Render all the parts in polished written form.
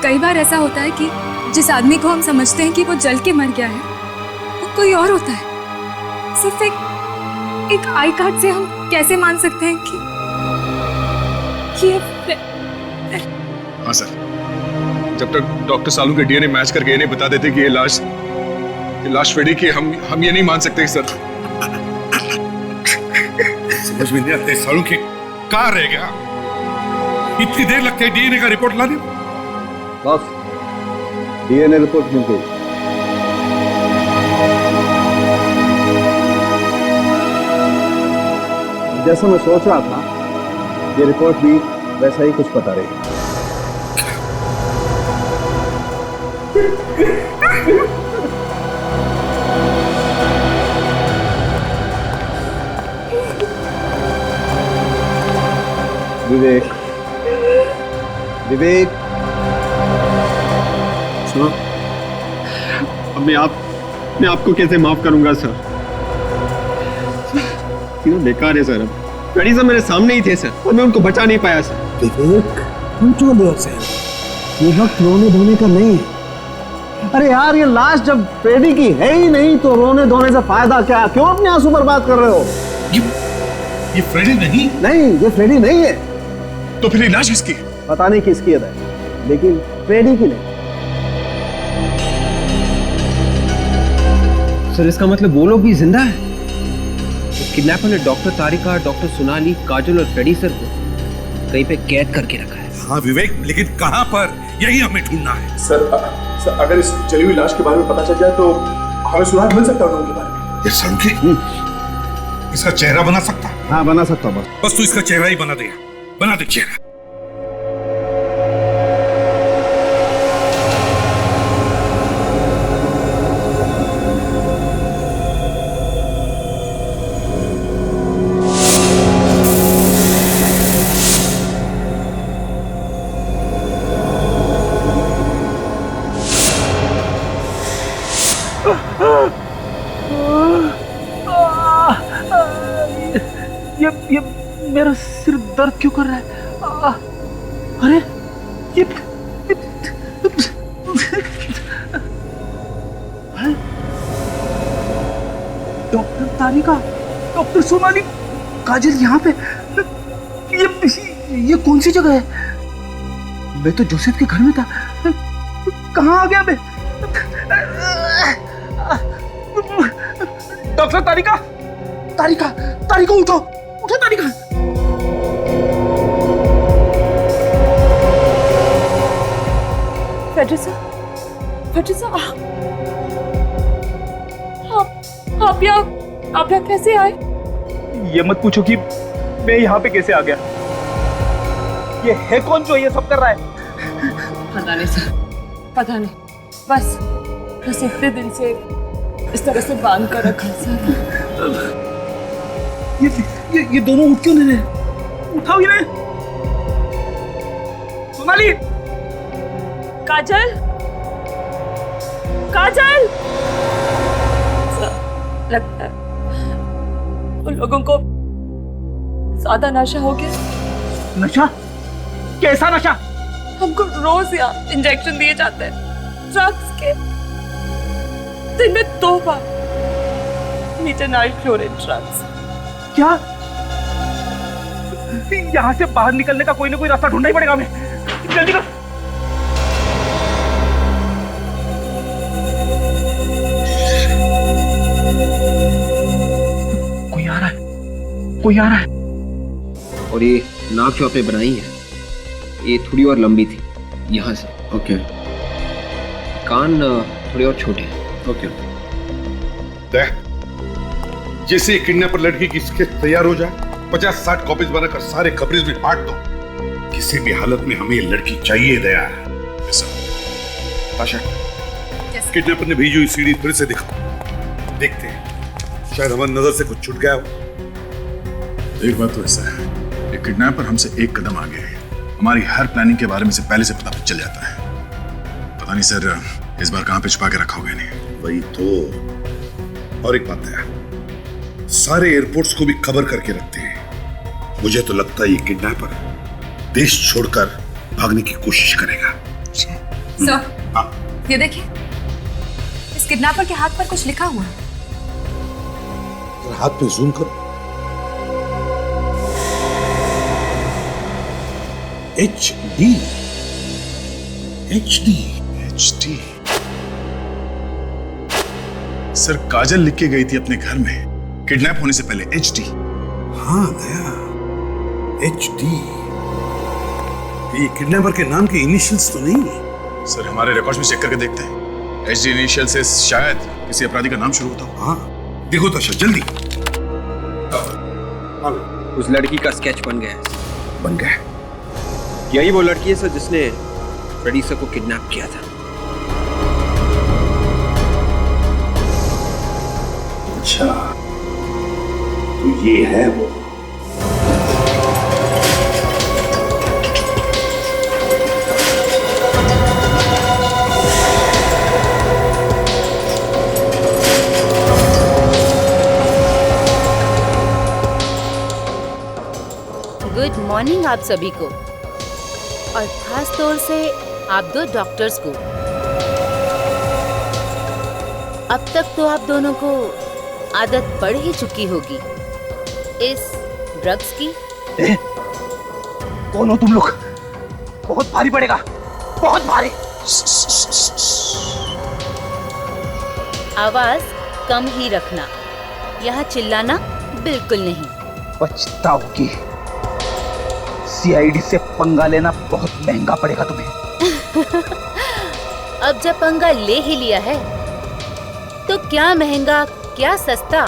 कई बार ऐसा होता है कि जिस आदमी को हम समझते हैं कि वो जल के मर गया है, वो कोई और होता है। सिर्फ एक आई कार्ड से हम कैसे मान सकते हैं कि ये हाँ सर, जब तक डॉक्टर सालू के डीएनए मैच करके इन्हें बता देते कि ये लाश फ्रेडी की, हम ये नहीं मान सकते सर। समझ में नहीं आते सालू की कहाँ रह गया? इतनी देर लगती है डीएनए का रिपोर्ट लाने? बॉस, डीएनए रिपोर्ट मिल गई। जैसा मैं सोच रहा था, ये रिपोर्ट भी वैसा ही कुछ बता रही है। विवेक, विवेक, सर, अब मैं आपको कैसे माफ करूंगा सर? तीनों बेकार है सर। फ्रेडी सर मेरे सामने ही थे सर, और मैं उनको बचा नहीं पाया सर। विवेक, तुम क्यों देर से? ये वक्त रोने धोने का नहीं है। अरे यार, ये लाश जब फ्रेडी की है ही नहीं तो रोने धोने से फायदा क्या? क्यों अपने आंसू बर्बाद कर रहे हो? ये फ्रेडी नहीं? नहीं, ये फ्रेडी नहीं है। तो फिर ये लाश किसकी? पता नहीं किसकी है, लेकिन फ्रेडी की नहीं। सर इसका मतलब वो लोग भी जिंदा है? तो किडनैपर ने डॉक्टर तारिका, डॉक्टर सोनाली, काजल और फ्रेडी सर को कहीं पे कैद करके रखा है। हाँ विवेक, लेकिन कहाँ पर? यही हमें ढूंढना है। सर अगर इस जली हुई लाश के बारे में पता चल जाए तो हमें सुराग मिल सकता है उनके बारे में। ये संख्या इसका चेहरा बना सकता? हाँ, बना सकता हूँ। बस तू इसका चेहरा ही बना दे चेहरा। ये मेरा सिर दर्द क्यों कर रहा है? अरे ये डॉक्टर तारिका, डॉक्टर सोनाली, काजल यहाँ पे। ये कौन सी जगह है? मैं तो जोसेफ के घर में था, कहाँ आ गया मैं? डॉक्टर तारिका, तारिका, तारिका उठो, उठो तारिका। फेड्रिसा, आप यहाँ कैसे आए? ये मत पूछो कि मैं यहाँ पे कैसे आ गया। ये है कौन जो ये सब कर रहा है? पता नहीं सर, पता नहीं। बस इतने दिन से इस तरह से बांध कर रखा सर। ये दोनों उठ क्यों नहीं रहे? उठाओ इन्हें। सोनाली, काजल, लगता है उन लोगों को ज्यादा नशा हो गया। नशा? कैसा नशा? हमको रोज यहाँ इंजेक्शन दिए जाते हैं ड्रग्स के, दिन में 2 बार मिथेनॉल क्लोराइड ड्रग्स। क्या? यहाँ से बाहर निकलने का कोई ना कोई रास्ता ढूंढना ही पड़ेगा हमें। जल्दी कर। कोई आ रहा है। और ये नाक जो आपने बनाई है, ये थोड़ी और लंबी थी यहाँ से। ओके। कान थोड़े और छोटे हैं। ओके। जैसे किडनैपर लड़की की स्केच तैयार हो जाए, 50-60 कॉपीज बनाकर सारे खबरेज में बांट दो। किसी भी हालत में हमें ये लड़की चाहिए। दया ताशा, किडनैपर ने भेजी हुई सीडी फिर से दिखाओ, देखते हैं शायद हमारी नजर से कुछ छूट गया हो। एक बात तो ऐसा है, ये किडनैपर हमसे एक कदम आगे है। हमारी हर प्लानिंग के बारे में से पहले से पता चल जाता है। पता नहीं सर इस बार कहां पे छुपा के रखा होगा इन्हें। वही तो। और एक बात है, सारे एयरपोर्ट्स को भी खबर करके रखते हैं। मुझे तो लगता है ये किडनैपर देश छोड़कर भागने की कोशिश करेगा। सर, हाँ। ये देखिए, इस किडनैपर के हाथ पर कुछ लिखा हुआ है। जरा हाथ पे जूम करो। HD। HD। सर, काजल लिख के गई थी अपने घर में किडनैप होने से पहले HD। हाँ दया, HD। ये किडनैपर के नाम के इनिशियल्स तो नहीं है? सर, हमारे रिकॉर्ड्स में चेक करके देखते हैं। HD इनिशियल से शायद किसी अपराधी का नाम शुरू होता हो। हाँ देखो तशा, जल्दी। उस लड़की का स्केच बन गया है। बन गया। यही वो लड़की है सर जिसने फ्रेडी सर को किडनैप किया था। अच्छा, तो ये है वो। गुड मॉर्निंग आप सभी को, और खास तौर से आप दो डॉक्टर्स को। अब तक तो आप दोनों को आदत पड़ ही चुकी होगी इस ड्रग्स की। कौन हो तुम लोग? बहुत भारी पड़ेगा, बहुत भारी। आवाज कम ही रखना, यहाँ चिल्लाना बिल्कुल नहीं। पछताओगी। CID से पंगा लेना बहुत महंगा पड़ेगा तुम्हें। अब जब पंगा ले ही लिया है तो क्या महंगा क्या सस्ता।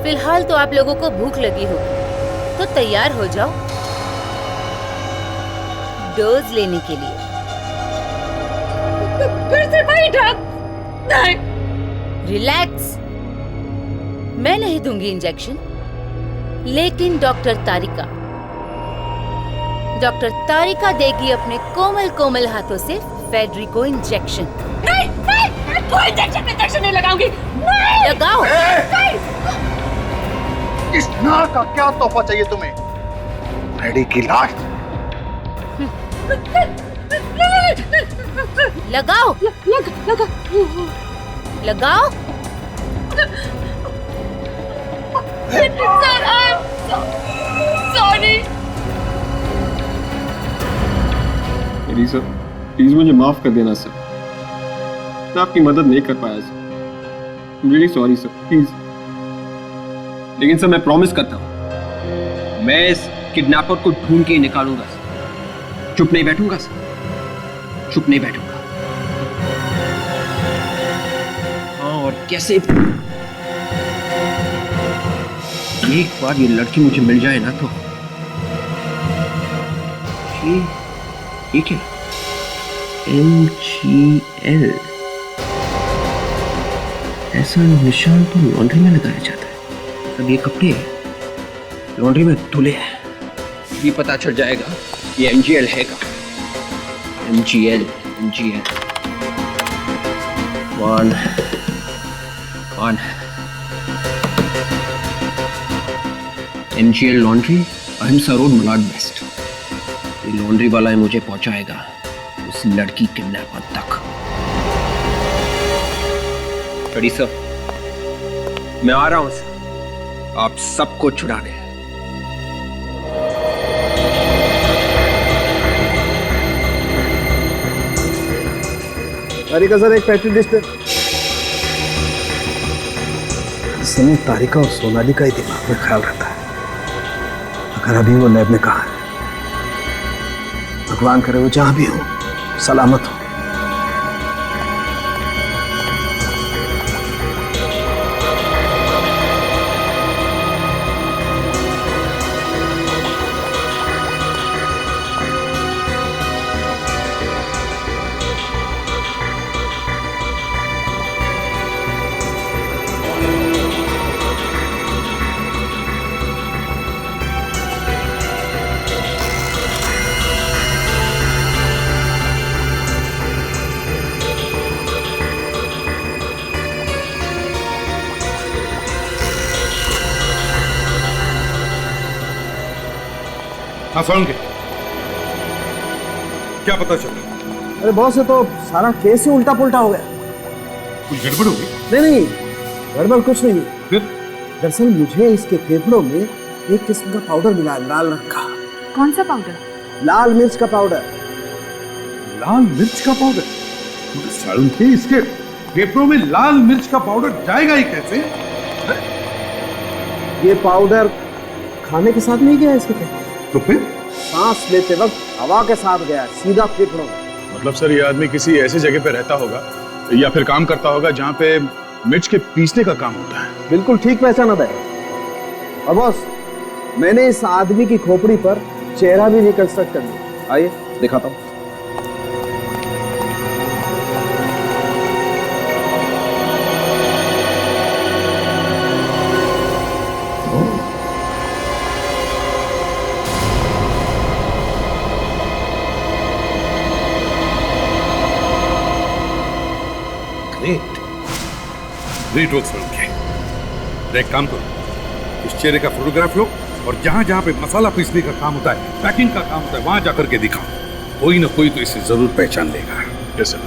फिलहाल तो आप लोगों को भूख लगी होगी, तो तैयार हो जाओ डोज लेने के लिए। फिर से वही ड्रग? नहीं। रिलैक्स, मैं नहीं दूंगी इंजेक्शन, लेकिन डॉक्टर तारिका देगी अपने कोमल कोमल हाथों से फेडरिको इंजेक्शन। नहीं, कोई इंजेक्शन नहीं लगाऊंगी। नहीं। लगाओ। इस नार का क्या तोहफा चाहिए तुम्हें? फ्रेडी की लाश। लगाओ। लगाओ। फ्रेडी सर, प्लीज मुझे माफ कर देना सर, मैं आपकी मदद नहीं कर पाया sir. Really sorry sir, please. लेकिन सर मैं प्रॉमिस करता हूं, मैं इस किडनैपर को ढूंढ के निकालूंगा सर। चुप नहीं बैठूंगा सर, चुप नहीं बैठूंगा। हाँ, और कैसे एक बार ये लड़की मुझे मिल जाए ना, तो ये क्या? MGL, ऐसा निशान तो लॉन्ड्री में लगाया जाता है। अब ये कपड़े लॉन्ड्री में धुले हैं, ये पता चल जाएगा ये MGL है का। MGL वन MGL लॉन्ड्री, अहिंसा रोड, मलाड वेस्ट। ये लॉन्ड्री वाला मुझे पहुंचाएगा उस लड़की किडनैपर तक। फ्रेडी सर, मैं आ रहा हूं सर, आप सबको छुड़ाने। तारिका सर, एक पेट्री डिश दे। इस समय तारिका और सोनाली का ही दिमाग में ख्याल रहता है। अगर अभी वो लैब में कहा है, भगवान करे वो जहां भी हो सलामत हो। हाँ सोलंकी, क्या पता चला? अरे बॉस, ये तो सारा केस ही उल्टा पुल्टा हो गया। कुछ गड़बड़ हो गई? नहीं, गड़बड़ कुछ नहीं है। फिर? दरअसल मुझे इसके फेफड़ों में एक किस्म का पाउडर मिला है, लाल रंग का। कौन सा पाउडर? लाल मिर्च का पाउडर। लाल मिर्च का पाउडर? सोलंकी, इसके फेफड़ों में लाल मिर्च का पाउडर जाएगा ही कैसे? ये पाउडर खाने के साथ नहीं गया इसके फेफड़े, तो फिर? सांस लेते वक्त हवा के साथ गया, सीधा फेफड़ों में। मतलब सर ये आदमी किसी ऐसी जगह पे रहता होगा या फिर काम करता होगा जहाँ पे मिर्च के पीसने का काम होता है। बिल्कुल ठीक पहचाना था। और बॉस, मैंने इस आदमी की खोपड़ी पर चेहरा भी रिकंस्ट्रक्ट कर दिया। आइए दिखाता हूँ। Great work Solanki. एक काम करो, इस चेहरे का फोटोग्राफ लो और जहां जहां पे मसाला पीसने का काम होता है, पैकिंग का काम होता है, वहां जाकर के दिखाओ। कोई ना कोई तो इसे जरूर पहचान लेगा। Yes sir.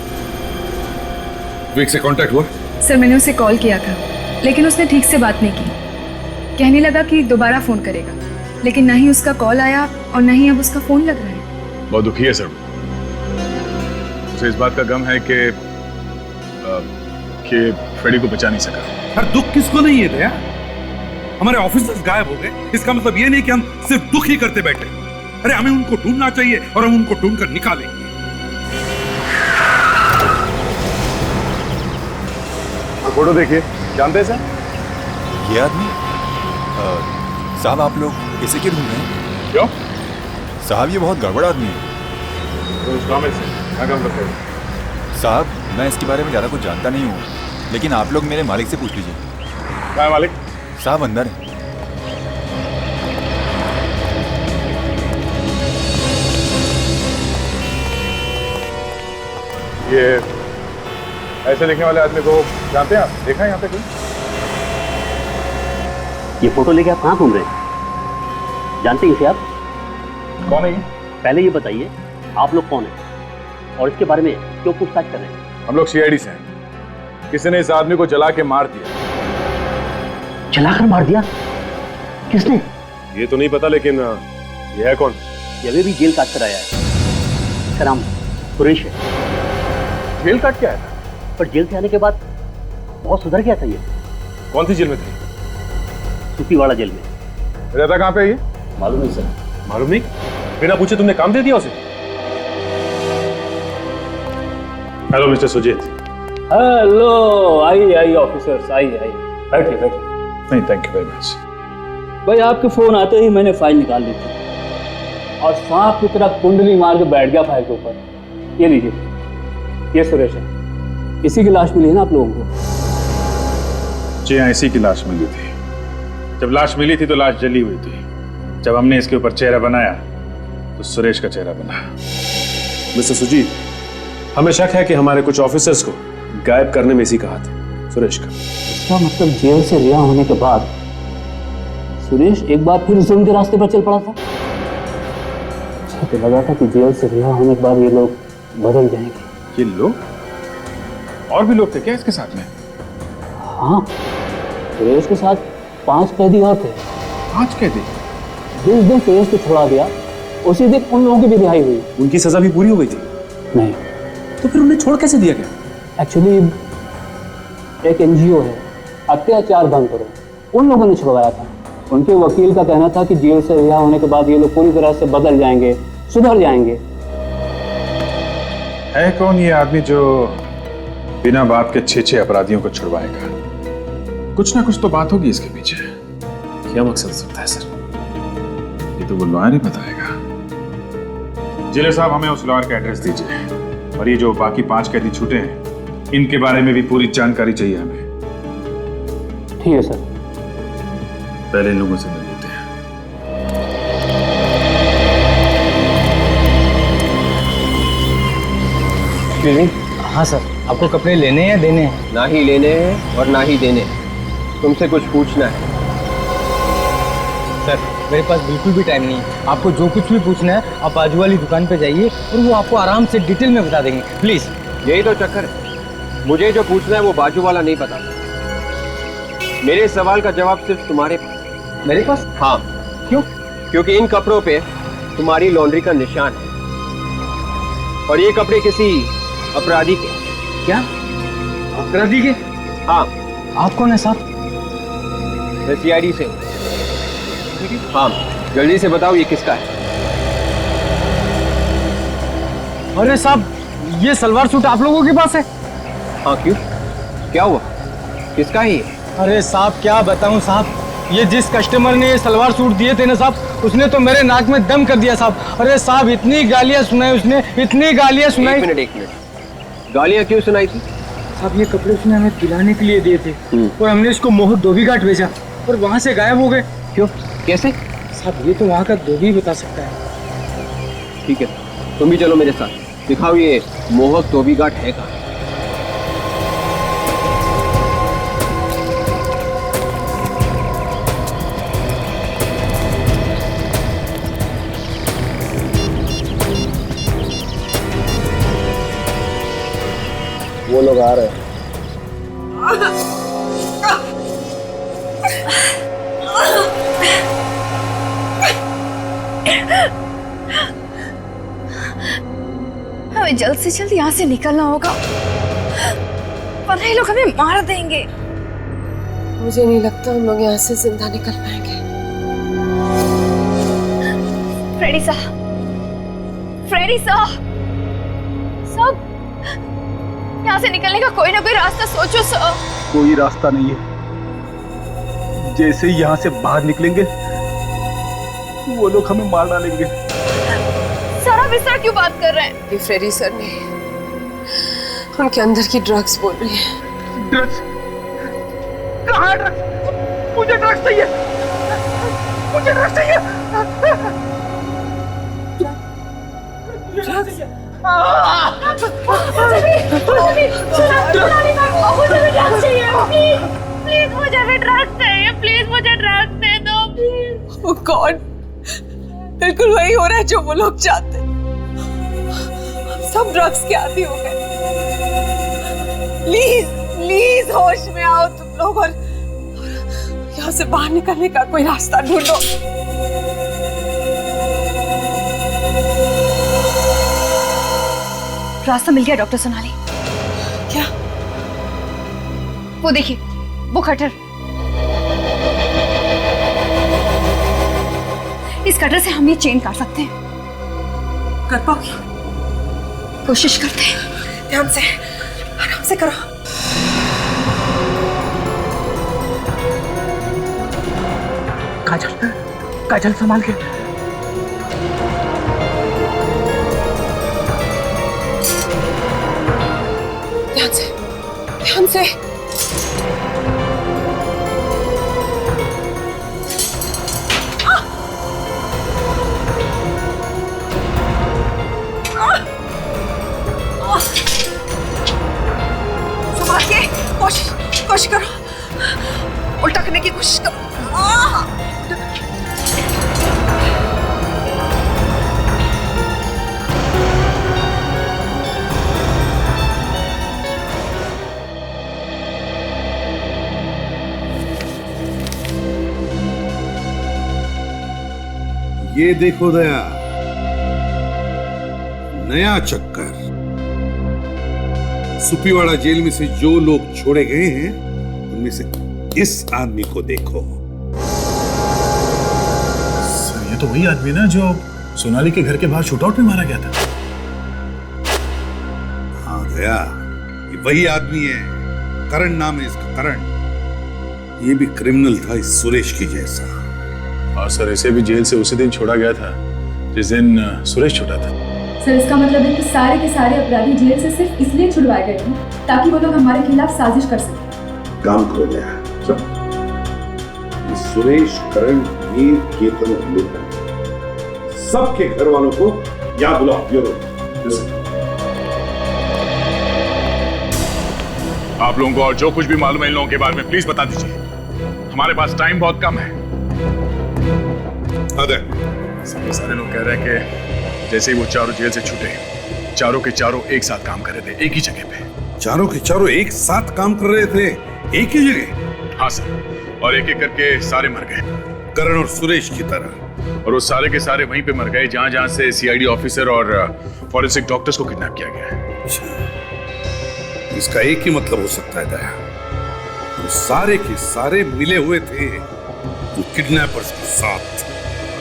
विवेक से कांटेक्ट हुआ? सर मैंने उसे कॉल किया था, लेकिन उसने ठीक से बात नहीं की। कहने लगा कि दोबारा फोन करेगा, लेकिन ना ही उसका कॉल आया और ना ही अब उसका फोन लग रहा है। बहुत दुखी है सर। उसे इस बात का गम है कि फ्रेडी को बचा नहीं सका। हर दुख किसको नहीं है दया? हमारे ऑफिसर्स गायब हो गए, इसका मतलब ये नहीं कि हम सिर्फ दुख ही करते बैठे। अरे हमें उनको ढूंढना चाहिए और हम उनको ढूंढकर निकालेंगे। फोटो देखिए, जानते हैं सर? ये आदमी? साहब आप लोग इसे क्यों ढूंढ रहे हैं? क्यों? साहब ये बहुत गड़बड़ आदमी है। साहब मैं इसके बारे में ज़्यादा कुछ जानता नहीं हूँ, लेकिन आप लोग मेरे मालिक से पूछ लीजिए। क्या मालिक? साहब अंदर है। ये ऐसे लिखने वाले आदमी को जानते हैं आप? देखा है यहाँ पे कोई? ये फोटो लेके आप कहाँ घूम रहे हैं? जानते हैं इसे आप? कौन है ये? पहले ये बताइए आप लोग कौन हैं और इसके बारे में क्यों पूछताछ कर रहे हैं? हम लोग सीआईडी से हैं। किसी ने इस आदमी को जला के मार दिया। जलाकर मार दिया? किसने? ये तो नहीं पता, लेकिन ये है कौन? ये अभी भी जेल काट कर आया है। इसका नाम सुरेश है। जेल काट के आया था? पर जेल से आने के बाद बहुत सुधर गया था ये। कौन सी जेल में थे? सूपीवाड़ा जेल में। रहता कहाँ पे ये? मालूम नहीं सर। मालूम नहीं? बिना पूछे तुमने काम दे दिया उसे? Hello mister Sujeet. हेलो, आइए ऑफिसर्स, आइए बैठिए। नहीं, थैंक यू वेरी मच। भाई आपके फोन आते ही मैंने फाइल निकाल ली थी और सांप की तरह कुंडली मार के बैठ गया फाइल के ऊपर। ये लीजिए, ये सुरेश है। इसी की लाश मिली है ना आप लोगों को? जी हाँ, इसी की लाश मिली थी। जब लाश मिली थी तो लाश जली हुई थी। जब हमने इसके ऊपर चेहरा बनाया तो सुरेश का चेहरा बना। मिस्टर सुजीत, हमें शक है कि हमारे कुछ ऑफिसर्स को गायब करने में इसी का हाथ है, सुरेश का। इसका मतलब जेल से रिहा होने के बाद सुरेश एक बार फिर जुल्म के रास्ते पर चल पड़ा था। मुझे तो लगा था कि जेल से रिहा होने के बाद ये लोग बदल जाएंगे। ये लोग? और भी लोग थे क्या इसके साथ में? हाँ, सुरेश के साथ 5 कैदी और थे। 5 कैदी? जिस दिन सुरेश को छोड़ा गया उसी दिन उन लोगों की भी रिहाई हुई। उनकी सजा भी पूरी हो गई थी? नहीं। तो फिर उन्हें छोड़ कैसे दिया गया? एक्चुअली एक एनजीओ है, अत्याचार बंद करो, उन लोगों ने छुड़वाया था। उनके वकील का कहना था कि जेल से रिहा होने के बाद ये लोग पूरी तरह से बदल जाएंगे, सुधर जाएंगे। है कौन ये आदमी जो बिना बात के 6 अपराधियों को छुड़वाएगा? कुछ ना कुछ तो बात होगी इसके पीछे। क्या मकसद हो सकता है सर? ये तो वो लॉयर ही बताएगा। जिले साहब, हमें उस लॉयर का एड्रेस दीजिए, और ये जो बाकी 5 कैदी छूटे हैं इनके बारे में भी पूरी जानकारी चाहिए हमें। ठीक है सर। पहले इन लोगों से मिल लेते हैं। हाँ सर, आपको कपड़े लेने हैं या देने हैं? ना ही लेने हैं और ना ही देने हैं। तुमसे कुछ पूछना है। सर मेरे पास बिल्कुल भी टाइम नहीं है। आपको जो कुछ भी पूछना है आप बाजू वाली दुकान पे जाइए और वो आपको आराम से डिटेल में बता देंगे, प्लीज। यही तो चक्कर है, मुझे जो पूछना है वो बाजू वाला नहीं पता। मेरे सवाल का जवाब सिर्फ तुम्हारे पास। मेरे पास? हाँ। क्यों? क्योंकि इन कपड़ों पे तुम्हारी लॉन्ड्री का निशान है और ये कपड़े किसी अपराधी के। क्या? अपराधी के? हाँ। आप कौन है साहब? मैं सीआईडी से हूँ। हाँ, जल्दी से बताओ ये किसका है? अरे साहब ये सलवार सूट आप लोगों के पास है? हाँ, क्यों? क्या हुआ? किसका है ये? अरे साहब क्या बताऊं साहब, ये जिस कस्टमर ने ये सलवार सूट दिए थे ना साहब, उसने तो मेरे नाक में दम कर दिया साहब। अरे साहब इतनी गालियां सुनाई उसने, इतनी गालियां सुनाई। एक मिनट, गालियां क्यों सुनाई थी? साहब ये कपड़े उसने हमें दिलाने के लिए दिए थे और हमने इसको मोहक धोबी घाट भेजा और वहां से गायब हो गए। क्यों? कैसे? साहब ये तो वहाँ का धोबी बता सकता है। ठीक है, तुम भी चलो मेरे साथ, दिखाओ ये मोहक धोबी घाट है कहाँ। वो लोग आ रहे हैं। हमें जल्द से जल्द यहाँ से निकलना होगा, वरना ये लोग हमें मार देंगे। मुझे नहीं लगता हम लोग यहाँ से जिंदा निकल पाएंगे। फ्रेडी साहब, फ्रेडी साहब, सब यहाँ से निकलने का कोई ना कोई रास्ता सोचो सर। कोई रास्ता नहीं है, जैसे ही यहाँ से बाहर निकलेंगे वो लोग हमें मार डालेंगे। सर आप इस तरह क्यों बात कर रहे हैं? ये फ्रेडी सर ने उनके अंदर की ड्रग्स बोल रही है। ड्रग्स? कहाँ है ड्रग्स? मुझे ड्रग्स चाहिए, मुझे ड्रग्स चाहिए। ड्रग्स? प्लीज मुझे भी ड्रग्स चाहिए, प्लीज मुझे ड्रग्स दे दो प्लीज। ओह गॉड, बिल्कुल वही हो रहा है जो वो लोग चाहते हैं। सब ड्रग्स के आदी हो गए। प्लीज प्लीज होश में आओ तुम लोग और यहाँ से बाहर निकलने का कोई रास्ता ढूंढो। रास्ता मिल गया डॉक्टर सोनाली। क्या? वो देखिए, वो कटर। इस कटर से हम ये चेन काट सकते हैं। कर पाओगी? कोशिश करते हैं। ध्यान से, आराम से करो। काजल, काजल संभाल के। ध्यान से, ध्यान से। संभाल के, कोशिश करो। उल्टा करने की कोशिश करो। ये देखो दया, नया चक्कर। सुपीवाड़ा जेल में से जो लोग छोड़े गए हैं उनमें से इस आदमी को देखो। सर ये तो वही आदमी ना जो सोनाली के घर के बाहर शूटआउट में मारा गया था। हाँ दया, ये वही आदमी है। करण नाम है इसका, करण। ये भी क्रिमिनल था इस सुरेश की जैसा। और सर इसे भी जेल से उसी दिन छोड़ा गया था जिस दिन सुरेश छूटा था। सर इसका मतलब है कि सारे के सारे अपराधी जेल से सिर्फ इसलिए छुड़वाए गए हैं ताकि वो लोग हमारे खिलाफ साजिश कर सकें। काम करो गया ये सुरेश, करण, वीर, केतन और लूटन, सबके घर वालों को याद बुलाओ ब्यूरो। आप लोगों को और जो कुछ भी मालूम है इन लोगों के बारे में प्लीज बता दीजिए। हमारे पास टाइम बहुत कम है। सारे लोग कह रहे हैं कि जैसे ही वो चारों जेल से छूटे, चारों के चारों एक साथ काम कर रहे थे, एक ही जगह पे। चारों के चारों एक साथ काम कर रहे थे, एक ही जगह? हाँ सर, और एक एक करके सारे मर गए, करण और सुरेश की तरह। और वो सारे के सारे वहीं पे मर गए जहां जहां से सीआईडी ऑफिसर और फॉरेंसिक डॉक्टर्स को किडनैप किया गया है। इसका एक ही मतलब हो सकता है दया, वो सारे के सारे मिले हुए थे वो किडनैपर्स के साथ।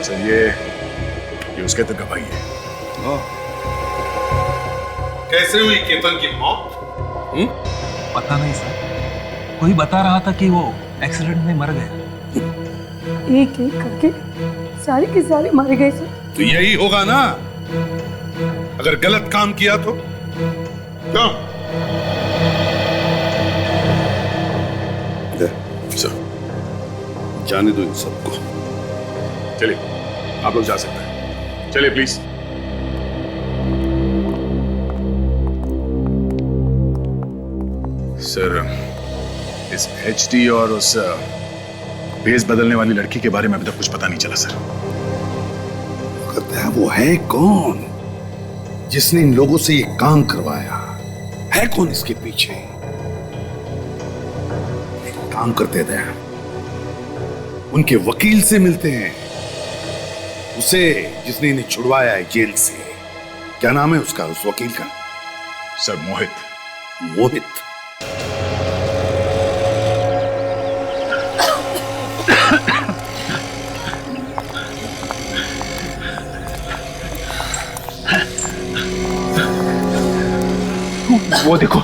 सर ये उसके तक गवाही है। कैसे हुई केतन की मौत? पता नहीं सर, कोई बता रहा था कि वो एक्सीडेंट में मर गया। एक एक करके सारे के सारे मारे गए सर। तो यही होगा ना, अगर गलत काम किया तो क्यों? जाने दो इन सबको। चलिए आप लोग जा सकते हैं, चलिए प्लीज। सर इस एचडी और उस भेस बदलने वाली लड़की के बारे में अभी तक कुछ पता नहीं चला सर। कहता है वो है कौन जिसने इन लोगों से ये काम करवाया? है कौन इसके पीछे? एक काम करते थे, उनके वकील से मिलते हैं, उसे जिसने इन्हें छुड़वाया है जेल से। क्या नाम है उसका, उस वकील का? सर मोहित। मोहित? वो देखो,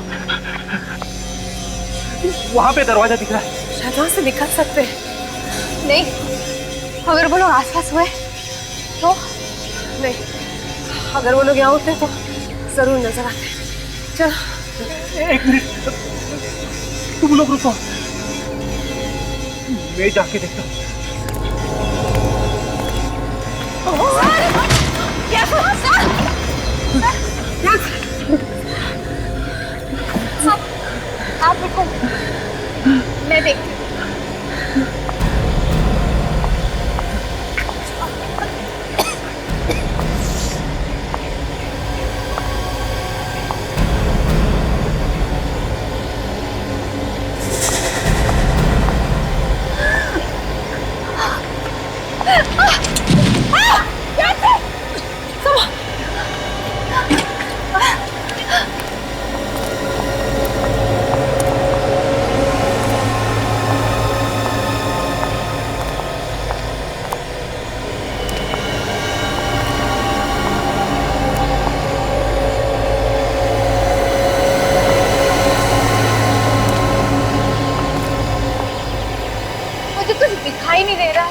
वहां पे दरवाजा दिख रहा है। शायद वहां से निकल सकते हैं। नहीं, अगर वो लोग आसपास हुए तो? नहीं, अगर वो लोग यहाँ होते तो जरूर नजर आते। चलो एक मिनट, तुम लोग रुको, मैं जाके देखता हूँ। आप रुको, मैं देखती हूँ। दिखाई नहीं दे रहा,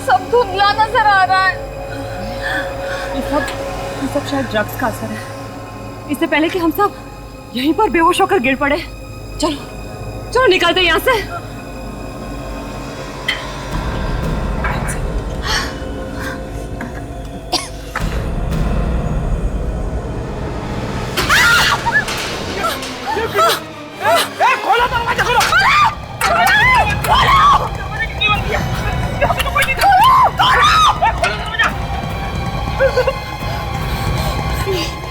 सब धुंधला नजर आ रहा है। ये सब शायद ड्रग्स का असर है। इससे पहले कि हम सब यहीं पर बेहोश होकर गिर पड़े, चलो चलो निकलते यहाँ से। खोलो दरवाजा, खोलो।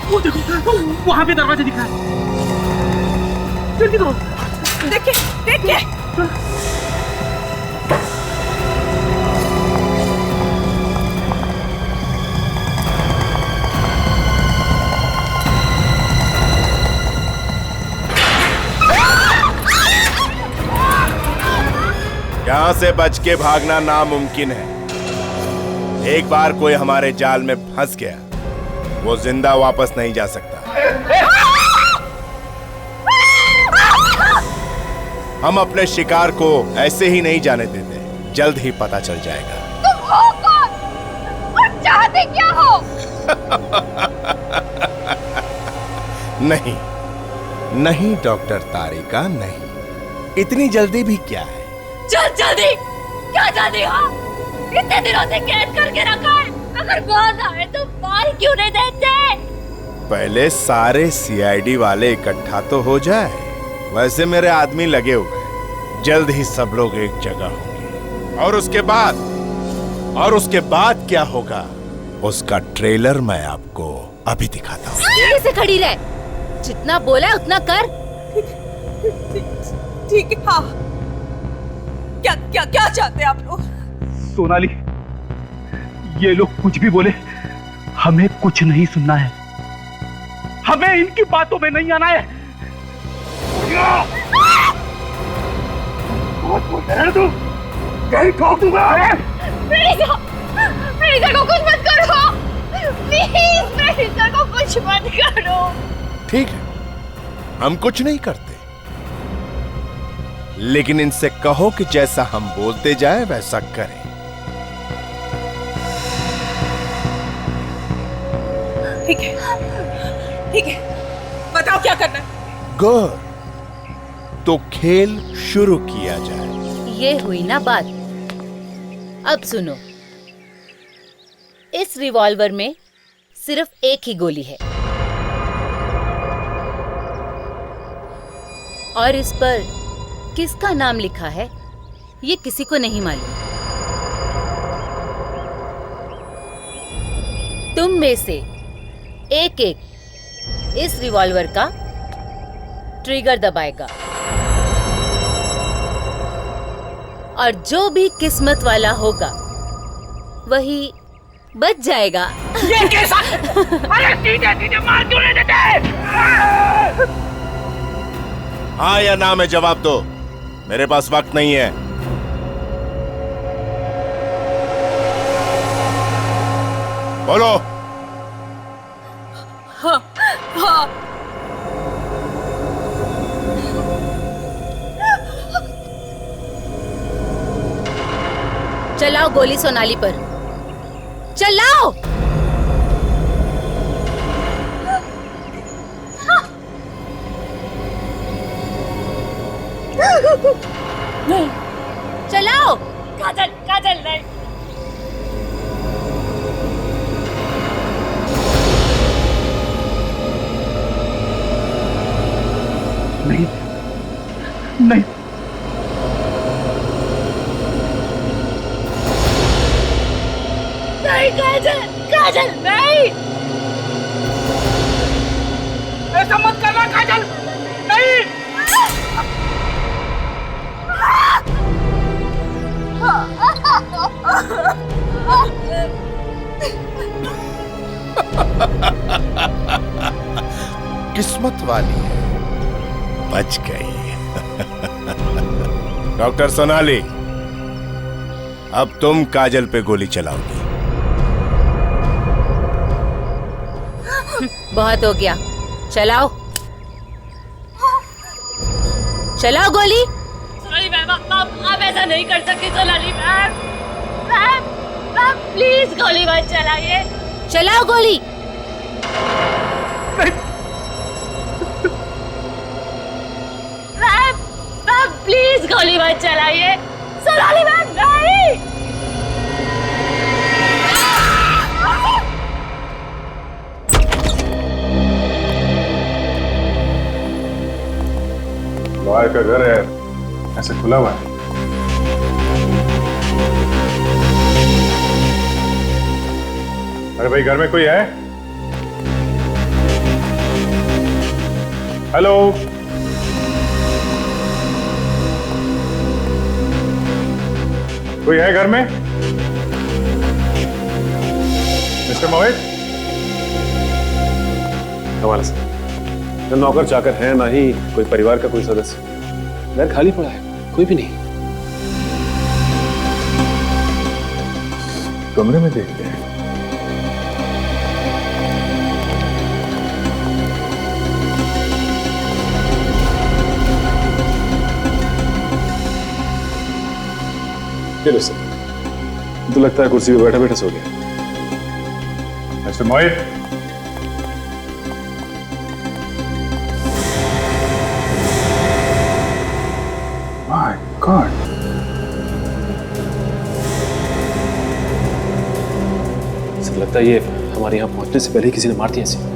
वो देखो, वहां पे दरवाजा दिख रहा है। जल्दी करो, देखिए देखिए। यहाँ से बच के भागना नामुमकिन है। एक बार कोई हमारे जाल में फंस गया, वो जिंदा वापस नहीं जा सकता। हम अपने शिकार को ऐसे ही नहीं जाने देते, जल्द ही पता चल जाएगा। तुम हो कौन और चाहते क्या हो? नहीं नहीं डॉक्टर तारिका, नहीं। इतनी जल्दी भी क्या है? चल जल्दी, क्या जल्दी हो? इतने दिनों से कैद करके रखा है, अगर बाहर आए तो मार क्यों नहीं देते? पहले सारे सीआईडी वाले इकट्ठा तो हो जाए। वैसे मेरे आदमी लगे हुए हैं, जल्द ही सब लोग एक जगह होंगे। और उसके बाद क्या होगा उसका ट्रेलर मैं आपको अभी दिखाता हूँ। सीधे से खड़ी रह, जितना बोला उतना कर। ठीक है। हाँ, क्या क्या क्या चाहते हैं आप लोग? सोनाली, ये लोग कुछ भी बोले हमें कुछ नहीं सुनना है, हमें इनकी बातों में नहीं आना है। बहुत बोल रहे हैं तू, कहीं ठोक दूंगा। फ्रेडिसा को कुछ मत करो, प्लीज फ्रेडिसा को कुछ मत करो। ठीक है, हम कुछ नहीं करते, लेकिन इनसे कहो कि जैसा हम बोलते जाएं वैसा करें। ठीक है, ठीक है, बताओ क्या करना है। गुड, तो खेल शुरू किया जाए। ये हुई ना बात। अब सुनो, इस रिवॉल्वर में सिर्फ एक ही गोली है और इस पर किसका नाम लिखा है ये किसी को नहीं मालूम। तुम में से एक एक इस रिवॉल्वर का ट्रिगर दबाएगा और जो भी किस्मत वाला होगा वही बच जाएगा। ये कैसा? अरे सीधे सीधे मार क्यों नहीं देते? हाँ या ना में जवाब दो, मेरे पास वक्त नहीं है। बोलो। हाँ, हाँ। चलाओ गोली सोनाली पर, चलाओ। नहीं, चलाओ। काजल, काजल नहीं। नहीं, नहीं। नहीं काजल, काजल नहीं। ऐसा मत करना काजल, नहीं। किस्मत वाली है, बच गई। डॉक्टर सोनाली, अब तुम काजल पे गोली चलाओगी। बहुत हो गया, चलाओ चलाओ गोली। सोनाली मैम, आप ऐसा नहीं कर सकती। Sonali ma'am, ma'am, ma'am please गोली मत चलाइए। चलाओ गोली। मैम, मैम प्लीज गोली मत चलाइए। सोनाली मैम नहीं। लॉयर का घर है, ऐसे खुला हुआ है। अरे भाई, घर में कोई है? हेलो, कोई है घर में? मिस्टर मोहित? हमारे साथ न नौकर चाकर है, ना ही कोई परिवार का कोई सदस्य। घर खाली पड़ा है, कोई भी नहीं। कमरे में देखते हैं। चलो सर, तो लगता है कुर्सी पे बैठा बैठा सो गया। Mister Mohit, my God, sir लगता है ये हमारे यहाँ पहुंचने से पहले ही किसी ने मार दिया इसे।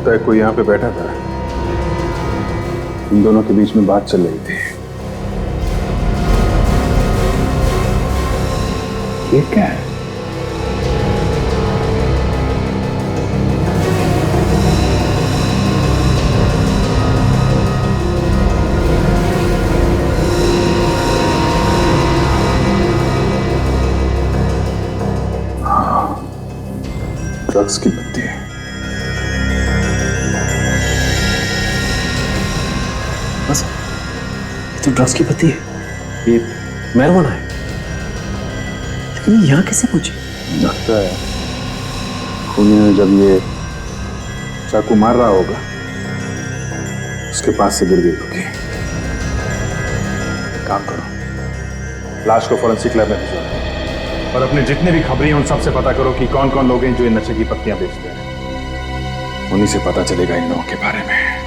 लगता है कोई यहाँ पे बैठा था। इन दोनों के बीच में बात चल रही थी। ये क्या है? ड्रग्स की पत्ती है। बस ये तो ड्रग्स की पत्ती है। ये मैरिजुआना है। लेकिन यहाँ कैसे पहुंची? लगता है खूनी ने जब ये चाकू मार रहा होगा उसके पास से गिर गई होगी। काम करो, लाश को फॉरेंसिक लैब में भिजवाओ और अपने जितने भी खबरें हैं उन सबसे पता करो कि कौन कौन लोग हैं जो इन नशे की पत्तियां बेचते हैं। उन्हीं से पता चलेगा इन लोगों के बारे में।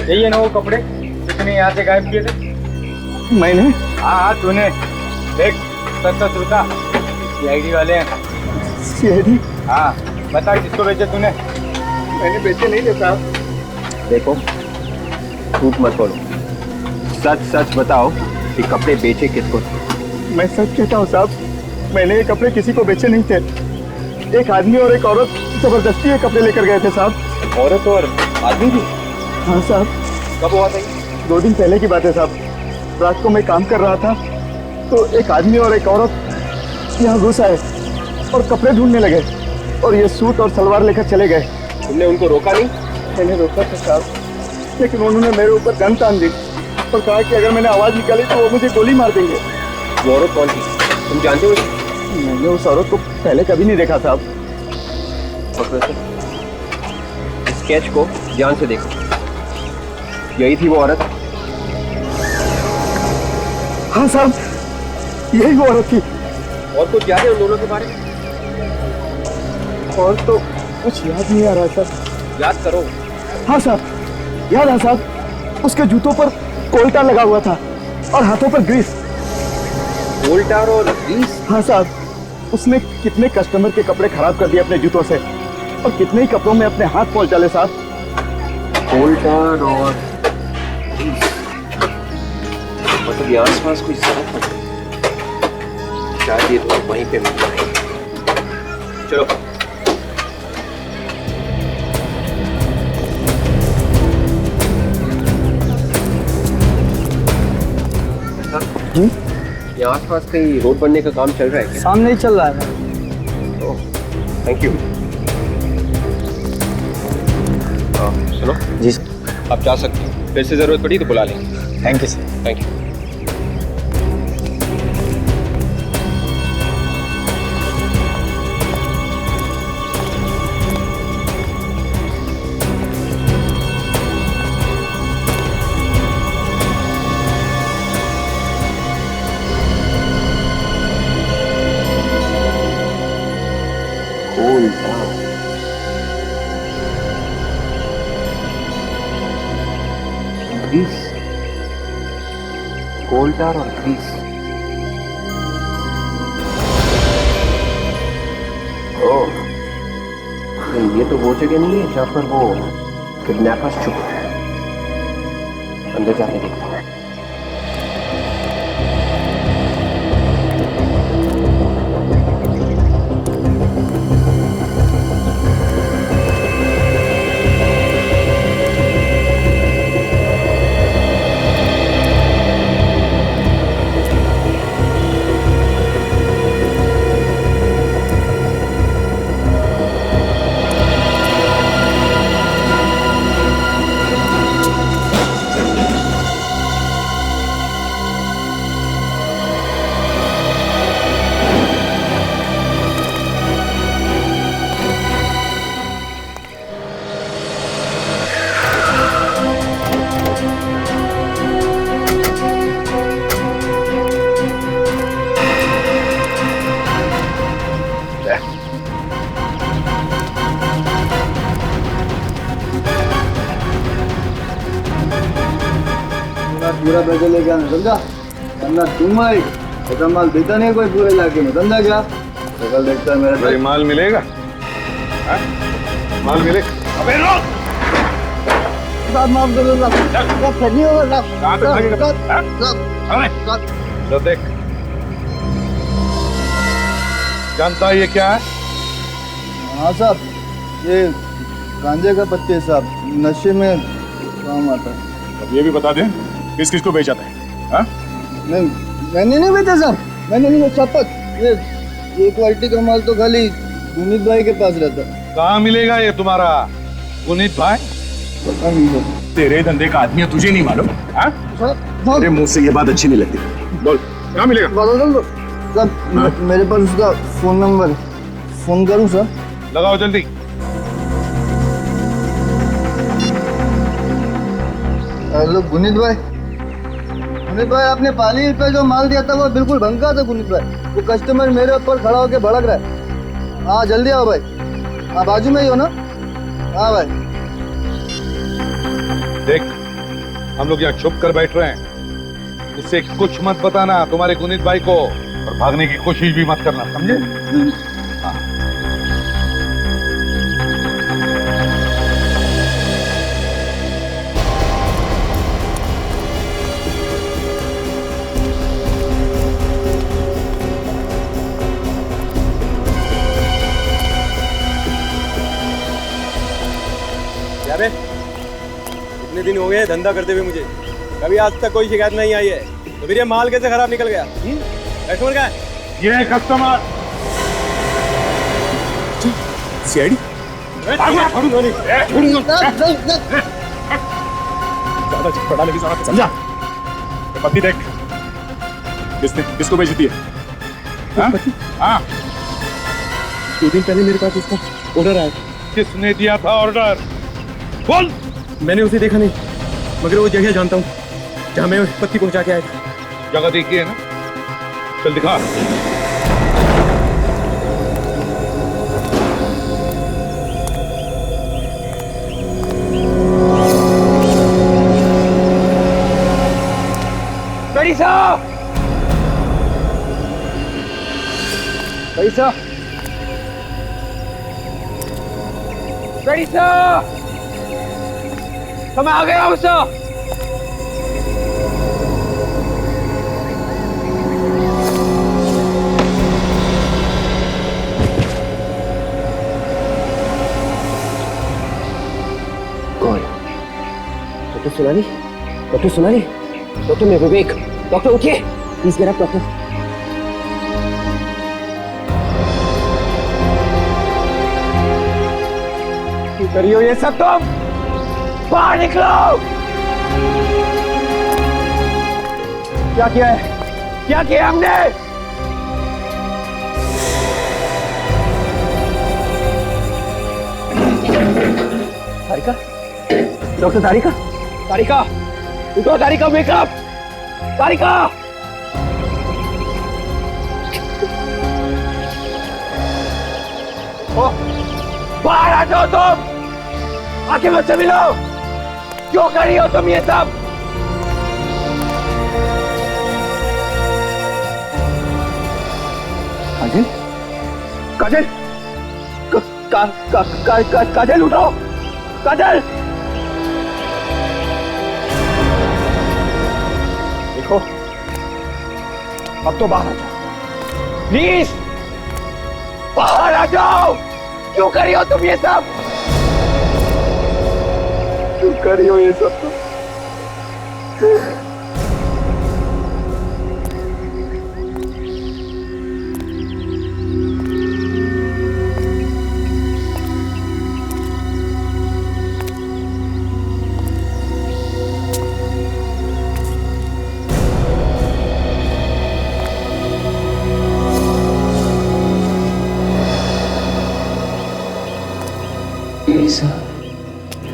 यही है ना वो कपड़े जितने यहाँ से गायब किए थे? मैंने? हाँ तूने। देख सच सच बता, सीआईडी वाले हैं। सीआईडी? हाँ बता किसको बेचे तूने? मैंने बेचे नहीं थे साहब। देखो झूठ मत बोलो, सच सच बताओ कि कपड़े बेचे किसको थे? मैं सच कहता हूँ साहब, मैंने ये कपड़े किसी को बेचे नहीं थे। एक आदमी और एक औरत जबरदस्ती ये कपड़े लेकर गए थे साहब। औरत और आदमी भी? हाँ साहब। कब हुआ था? 2 दिन पहले की बात है साहब। रात को मैं काम कर रहा था तो एक आदमी और एक औरत यहाँ घुस आए और कपड़े ढूंढने लगे और ये सूट और सलवार लेकर चले गए। तुमने उनको रोका नहीं? मैंने रोका था साहब, लेकिन उन्होंने मेरे ऊपर गन तान दी और कहा कि अगर मैंने आवाज निकाली तो वो मुझे गोली मार देंगे। वो औरत कौन थी, तुम जानते हो? मैंने उस औरत को पहले कभी नहीं देखा साहब। स्केच को ध्यान से देखो, यही थी वो औरत? हाँ साहब, यही वो औरत थी। और कुछ याद है उन दोनों के बारे में? और तो कुछ याद नहीं आ रहा सर। याद करो। हाँ साहब, याद है साहब, उसके जूतों पर कोल्टा लगा हुआ था और हाथों पर ग्रीस। कोल्टा और ग्रीस? हाँ साहब, उसने कितने कस्टमर के कपड़े खराब कर दिए अपने जूतों से और कितने ही कपड़ों में अपने हाथ पोंछ डाले साहब। कोल्टार और मतलब ये आसपास कोई सड़क है, शायद ये तो वहीं पे मिलता है। चलो ये आसपास कहीं रोड बनने का काम चल रहा है क्या? सामने ही चल रहा है। Thank you. सुनो जी आप जा सकते हो, फिर से जरूरत पड़ी तो बुला लेंगे। Thank you sir. Thank you. Grease, coal tar और ग्रीस। ओह, ये तो वो जगह नहीं है जहाँ पर वो किडनैपर्स छुपे हैं। अंदर जाके देखता हूँ। पूरा पैसा लेके आना, समझा? वरना तुम आई ऐसा माल देता नहीं कोई पूरे इलाके में, समझा क्या? कल देखता है मेरा भाई माल मिलेगा? माल मिलेगा? अबे रोक! साहब माफ कर दो साहब, नहीं होगा कहाँ तक भागेगा? तो देख, जानता है ये क्या है? हाँ साहब, ये गांजे का पत्ते है साहब, नशे में काम आता है। अब ये भी बता दें किस किस को बेचा था? हाँ? नहीं, मैंने नहीं बेचा साहब, मैंने नहीं बेचा। ये क्वालिटी का माल तो खाली गुनीत भाई के पास रहता। कहाँ मिलेगा ये तुम्हारा गुनीत भाई? पता नहीं सर। तेरे धंधे का आदमी है, तुझे नहीं मालूम? हाँ? तेरे मुंह से ये बात अच्छी नहीं लगती। बोल, कहाँ मिलेगा? बता दो सर, मेरे पास उसका फोन नंबर, फोन करूँ सर? लगाओ जल्दी। हेलो गुनीत भाई, आपने पाली पे जो माल दिया था वो बिल्कुल भंगा था गुनीत भाई। वो कस्टमर मेरे ऊपर खड़ा होकर भड़क रहा है। हाँ जल्दी आओ भाई, हाँ बाजू में ही हो ना? हाँ भाई। देख, हम लोग यहाँ छुप कर बैठ रहे हैं, उससे कुछ मत बताना तुम्हारे गुनीत भाई को, और भागने की कोशिश भी मत करना, समझे? हाँ। क्या बे? इतने दिन हो गए धंधा करते हुए मुझे, कभी आज तक कोई शिकायत नहीं आई है, तो फिर ये माल कैसे खराब निकल गया? कस्टमर कहाँ है? ये कस्टमर सीआईडी। पढ़ा लगी समझा? पत्ती देख, किसको बेचती है? हाँ, 2 दिन पहले मेरे पास उसका ऑर्डर आया। किसने दिया था ऑर्डर? बोल। मैंने उसे देखा नहीं, मगर वो जगह जानता हूँ जहाँ मैं पत्ती पहुँचा के आया था। जगह देखी है ना? चल दिखा। पैसा पैसा पैसा, तो मैं आ गया हूँ सर। कौन? Doctor Sonali? Doctor Sonali? Doctor मैं विवेक। डॉक्टर उठिए प्लीज, गेट अप डॉक्टर। क्यों करियो ये सब तुम? बाहर निकलो! क्या किया है? क्या किया हमने? तारिका? डॉक्टर तारिका? तारिका! उठो तारिका, वेक अप! तारिका! बाहर आ जाओ तुम! आके मुझसे मिलो! क्यों कर रही हो तुम ये सब? काजल? काजल? काजल उठो! काजल! देखो, अब तो बाहर आ जाओ प्लीज, बाहर आ जाओ! क्यों कर रही हो तुम ये सब? क्यों कर रही हो ये सब तुम?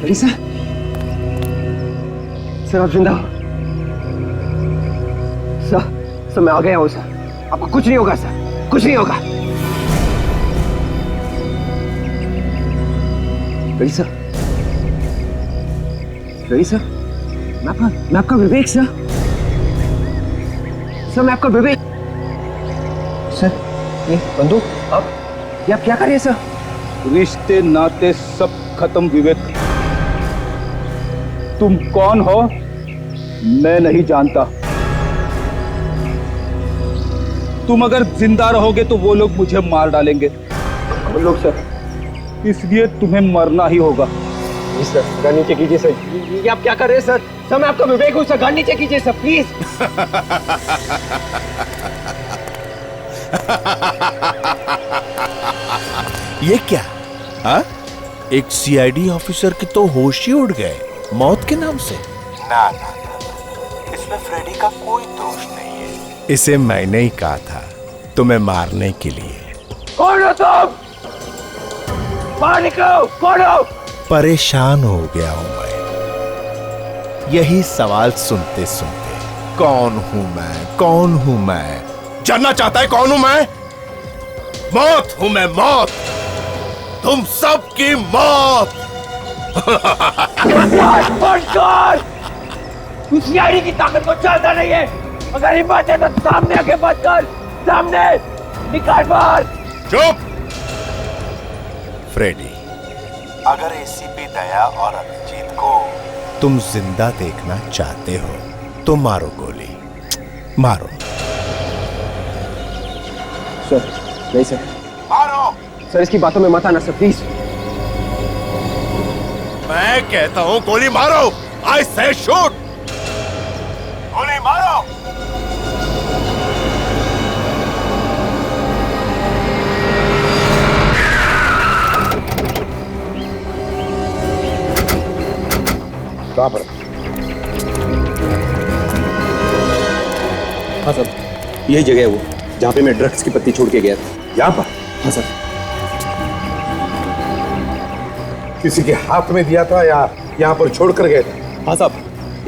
Lisa? सर आप जिंदा हो? सर मैं आ गया हूँ सर, आपको कुछ नहीं होगा सर, कुछ नहीं होगा। मैं आपका विवेक सर। सर मैं आपका विवेक। सर ये बंदूक, आप क्या कर रहे हैं सर? रिश्ते नाते सब खत्म विवेक। तुम कौन हो मैं नहीं जानता। तुम अगर जिंदा रहोगे तो वो लोग मुझे मार डालेंगे। वो लोग सर? इसलिए तुम्हें मरना ही होगा। सर गन नीचे कीजिए सर। ये आप क्या कर रहे हैं सर? सर मैं आपका विवेक हूँ सर, गन नीचे कीजिए सर प्लीज। ये क्या? हाँ? एक सीआईडी ऑफिसर के तो होश ही उड़ गए मौत के नाम से। ना ना ना, इसमें फ्रेडी का कोई दोष नहीं है। इसे मैंने ही कहा था तुम्हें मारने के लिए। कौन हो तुम? बाहर निकलो, कौन हो? परेशान हो गया हूं मैं यही सवाल सुनते सुनते। कौन हूं मैं, कौन हूं मैं? जानना चाहता है कौन हूं मैं? मौत हूं मैं, मौत। तुम सबकी मौत। तू सीआईडी की ताकत को जानता नहीं है। अगर हिम्मत है तो सामने आके बात कर। सामने निकाल बाहर। चुप। फ्रेडी, अगर एसीपी दया और अभिजीत को तुम जिंदा देखना चाहते हो तो मारो गोली, मारो। सर नहीं सर। मारो। सर इसकी बातों में मत आना सर प्लीज। मैं कहता हूं गोली मारो। आई से शूट। गोली मारो। कहां पर? हाँ सर, यही जगह है वो जहाँ पे मैं ड्रग्स की पत्ती छोड़ के गया था। यहाँ पर? हाँ सर। किसी के हाथ में दिया था या यहाँ पर छोड़ कर गए थे? हाँ साहब,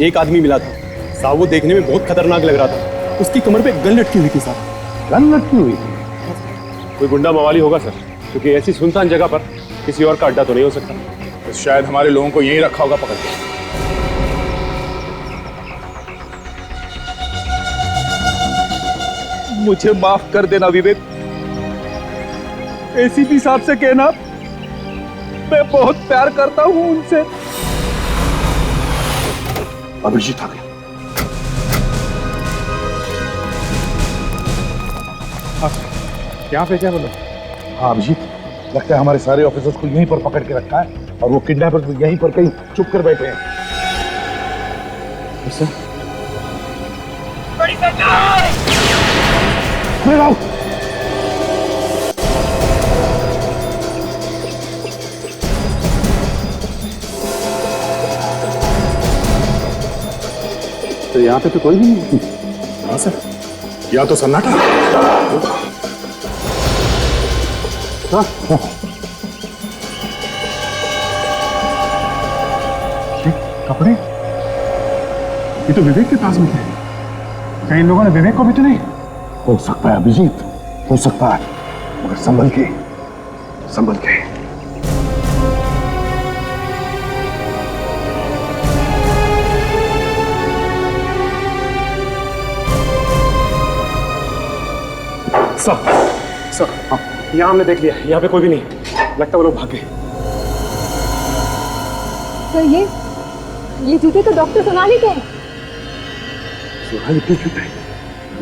एक आदमी मिला था साहब, वो देखने में बहुत खतरनाक लग रहा था। उसकी कमर पे गन लटकी हुई थी साहब। गन लटकी हुई थी? कोई गुंडा मवाली होगा सर, क्योंकि ऐसी सुनसान जगह पर किसी और का अड्डा तो नहीं हो सकता। तो शायद हमारे लोगों को यहीं रखा होगा पकड़ के। मुझे माफ कर देना विवेक। एसीपी साहब से कहना मैं बहुत प्यार करता हूं उनसे। अभिजीत आ गया। यहाँ पे क्या बोलो? हाँ अभिजीत, लगता है हमारे सारे ऑफिसर्स को यहीं पर पकड़ के रखा है और वो किडनैपर तो यहीं पर कहीं चुप कर बैठे हैं। तो यहाँ पे तो कोई भी नहीं है। हाँ सर, यहाँ तो सन्नाटा। हाँ। कपड़े ये तो विवेक के पास में थे। कई लोगों ने विवेक को भी तो नहीं। हो सकता है अभिजीत, हो सकता है, मगर संभल के, संभल के। सर यहाँ हमने देख लिया, यहाँ पे कोई भी नहीं। लगता है वो लोग भाग गए। सर ये जूते तो डॉक्टर सोनाली के हैं। सोनाली के जूते?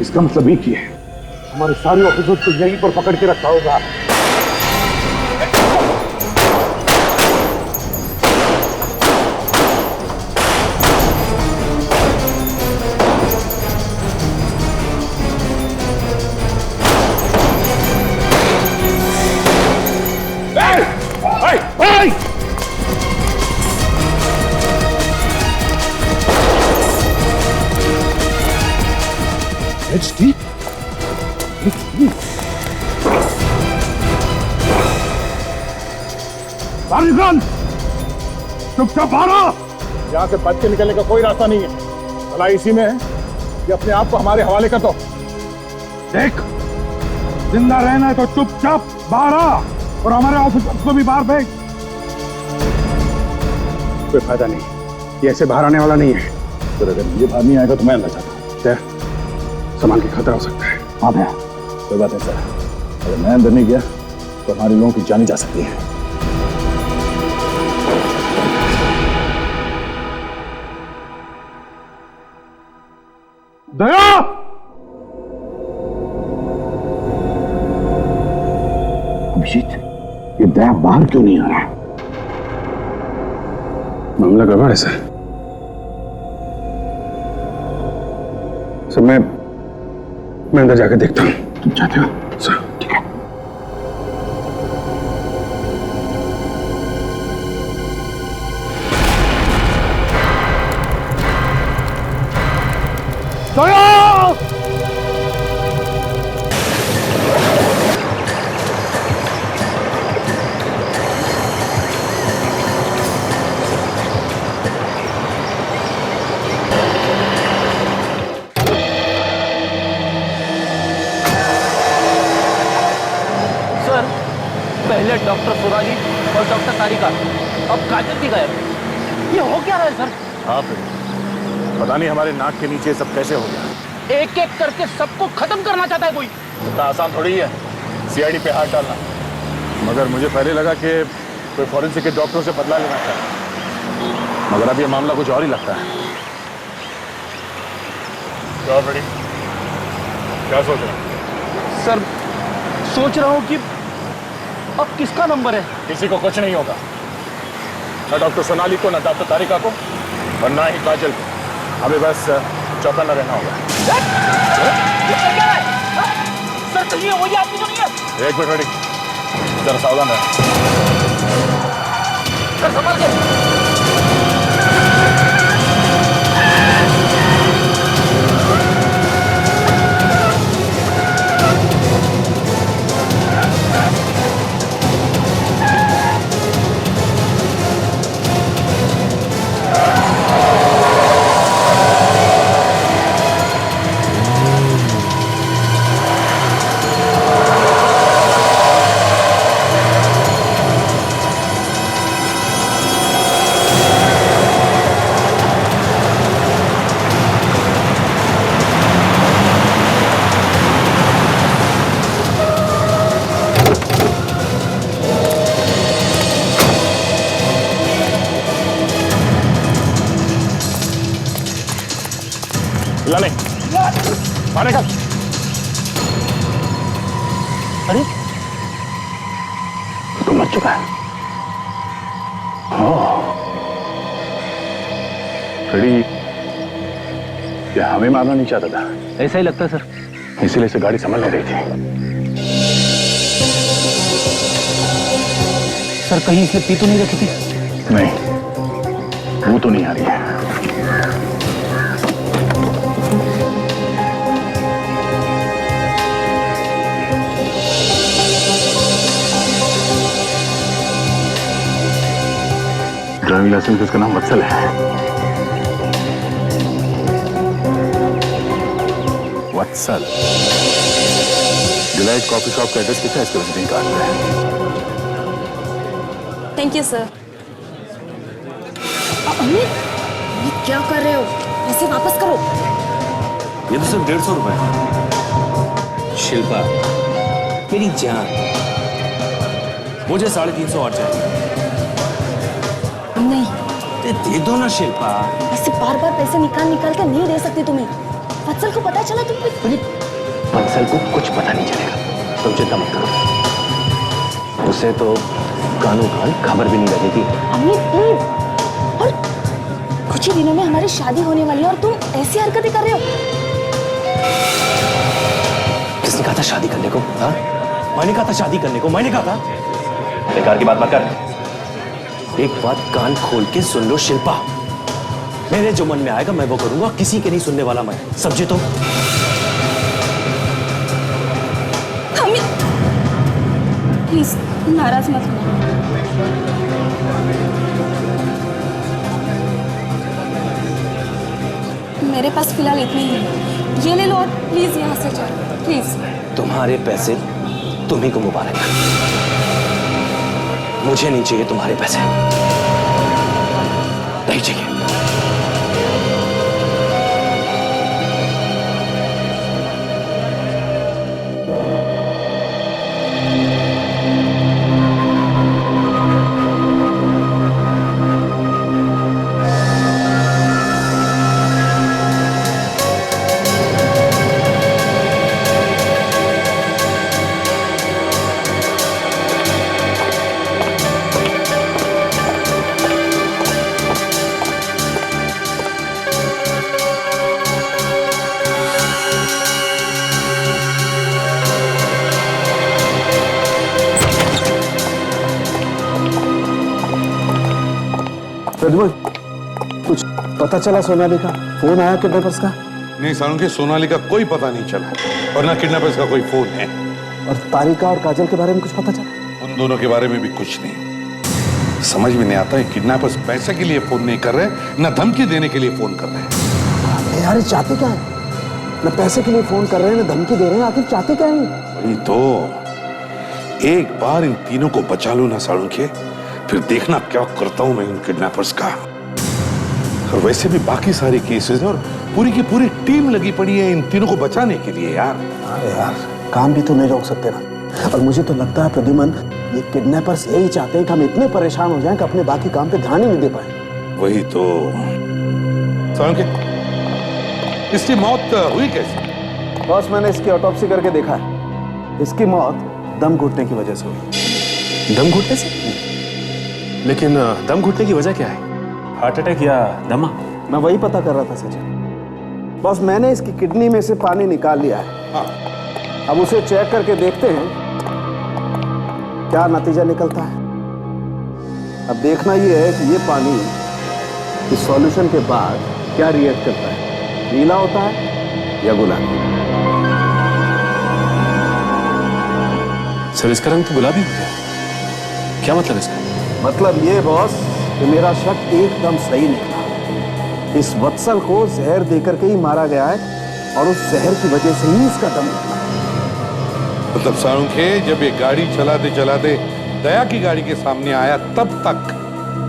इसका मतलब एक ही है, हमारे सारे ऑफिसर्स को यहीं पर पकड़ के रखा होगा। चुपचाप भागो। यहाँ से बच के निकलने का कोई रास्ता नहीं है। भला इसी में है कि अपने आप को हमारे हवाले कर दो। देख, जिंदा रहना है तो चुपचाप बाहर आ और हमारे ऑफिसर्स को भी बाहर भेज। कोई फायदा नहीं, ये ऐसे बाहर आने वाला नहीं है। तो अगर ये बाहर नहीं आएगा तो मैं अंदर जाता हूँ। सामान की खतरा हो सकता है। हाँ भैया, कोई बात नहीं सर, अगर मैं अंदर नहीं गया तो हमारे लोगों की जान जा सकती है। दया! अभिजीत, ये दया बाहर क्यों नहीं आ रहा? मामला गड़बड़ है सर। मैं अंदर जाकर देखता हूँ। तुम चाहते हो? सर ठीक है। पहले डॉक्टर सुराली और डॉक्टर तारिका, अब काजल भी गायब। ये हो क्या रहा है सर? हाँ पता नहीं हमारे नाक के नीचे सब कैसे हो गया। एक एक करके सबको खत्म करना चाहता है कोई। इतना आसान थोड़ी है सीआईडी पे हाथ डालना। मगर मुझे पहले लगा कि कोई फॉरेंसिक के डॉक्टरों से बदला लेना चाहता, मगर अब ये मामला कुछ और ही लगता है। क्या सोच रहे हैं? सर सोच रहा हूँ कि अब किसका नंबर है? किसी को कुछ नहीं होगा, ना डॉक्टर सोनाली को, ना डॉक्टर तारिका को, और ना ही काजल को। हमें बस चौकन्ना रहना होगा। सर कहीं वही आदमी तो नहीं है? एक मिनट रेडी, जरा सावधान रहे। सर संभाल के। माने का। अरे तो मर चुका है। फ्रेडी ये हमें मारना नहीं चाहता था। ऐसा ही लगता है सर। इसीलिए से गाड़ी संभल नहीं रही थी। सर कहीं इसने पी तो नहीं रखी थी? नहीं, वो तो नहीं आ रही है। ड्राइविंग लाइसेंस इसका नाम वत्सल है। वत्सल। डिलाइट कॉफी शॉप का एड्रेस कितना है इसके विजिटिंग कार्ड पे? Thank you sir. अमित, ये क्या कर रहे हो? पैसे वापस करो। ये तो सिर्फ 150 रुपए। शिल्पा मेरी जान, मुझे 350 और चाहिए। नहीं दे दो ना शिल्पा। ऐसे बार बार पैसे निकाल कर नहीं दे सकती तुम्हें। वत्सल को पता चला तुम? वत्सल को कुछ पता नहीं चलेगा, तुम चिंता मत करो। उसे तो कानों कान खबर भी नहीं लगेगी। अमित प्लीज, और कुछ ही दिनों में हमारी शादी होने वाली है और तुम ऐसी हरकतें कर रहे हो। किसने कहा था शादी करने को? हाँ, मैंने कहा था शादी करने को, मैंने कहा था। बेकार की बात मत कर। एक बात कान खोल के सुन लो शिल्पा, मेरे जो मन में आएगा मैं वो करूंगा, किसी के नहीं सुनने वाला मैं। समझे तो? प्लीज नाराज मत होना। मेरे पास फिलहाल इतने ही है, ये ले लो और प्लीज यहाँ से जाओ प्लीज। तुम्हारे पैसे तुम्ही को मुबारक, मुझे नहीं चाहिए तुम्हारे पैसे, नहीं चाहिए। प्रद्युमन, कुछ पता चला सोनाली का? फोन आया किडनैपर्स का? नहीं सालुंखे, सोनाली का कोई पता नहीं चला और ना किडनैपर्स का कोई फोन है। और तारिका और काजल के बारे में कुछ पता चला? उन दोनों के बारे में भी कुछ नहीं। समझ में नहीं आता है, किडनैपर्स पैसे के लिए फोन नहीं कर रहे, ना धमकी देने के लिए फोन कर रहे हैं। यार चाहते क्या है? न पैसे के लिए फोन कर रहे हैं, न धमकी दे रहे हैं, आखिर चाहते क्या है? वही तो, एक बार इन तीनों को बचा लो ना सालुंखे, फिर देखना क्या करता हूं मैं इन किडनैपर्स का। और वैसे भी बाकी सारे केसेस और पूरी की पूरी टीम लगी पड़ी है इन तीनों को बचाने के लिए यार। अरे यार, काम भी तो नहीं रोक सकते ना। और मुझे तो लगता है प्रद्युमन, ये किडनैपर्स यही चाहते हैं कि हम इतने परेशान हो जाएं कि अपने बाकी काम पे ध्यान ही नहीं दे पाए। वही तो। सालुंखे, इसकी मौत हुई कैसे? बॉस, मैंने इसकी ऑटोप्सी करके देखा है। इसकी मौत दम घुटने की वजह से हुई। दम घुटने से? लेकिन दम घुटने की वजह क्या है? हार्ट अटैक या दमा? मैं वही पता कर रहा था सचिन। बॉस, मैंने इसकी किडनी में से पानी निकाल लिया है। हाँ। अब उसे चेक करके देखते हैं क्या नतीजा निकलता है। अब देखना यह है कि ये पानी इस सॉल्यूशन के बाद क्या रिएक्ट करता है, नीला होता है या गुलाबी। सर, इसका रंग तो गुलाबी हो गया। क्या मतलब इसका? मतलब ये बॉस कि मेरा शक एकदम सही निकला। इस वत्सल को जहर देकर के ही मारा गया है और उस जहर की वजह से ही इसका दम निकला। मतलब सालुंखे, जब ये गाड़ी चलाते चलाते दया की गाड़ी के सामने आया, तब तक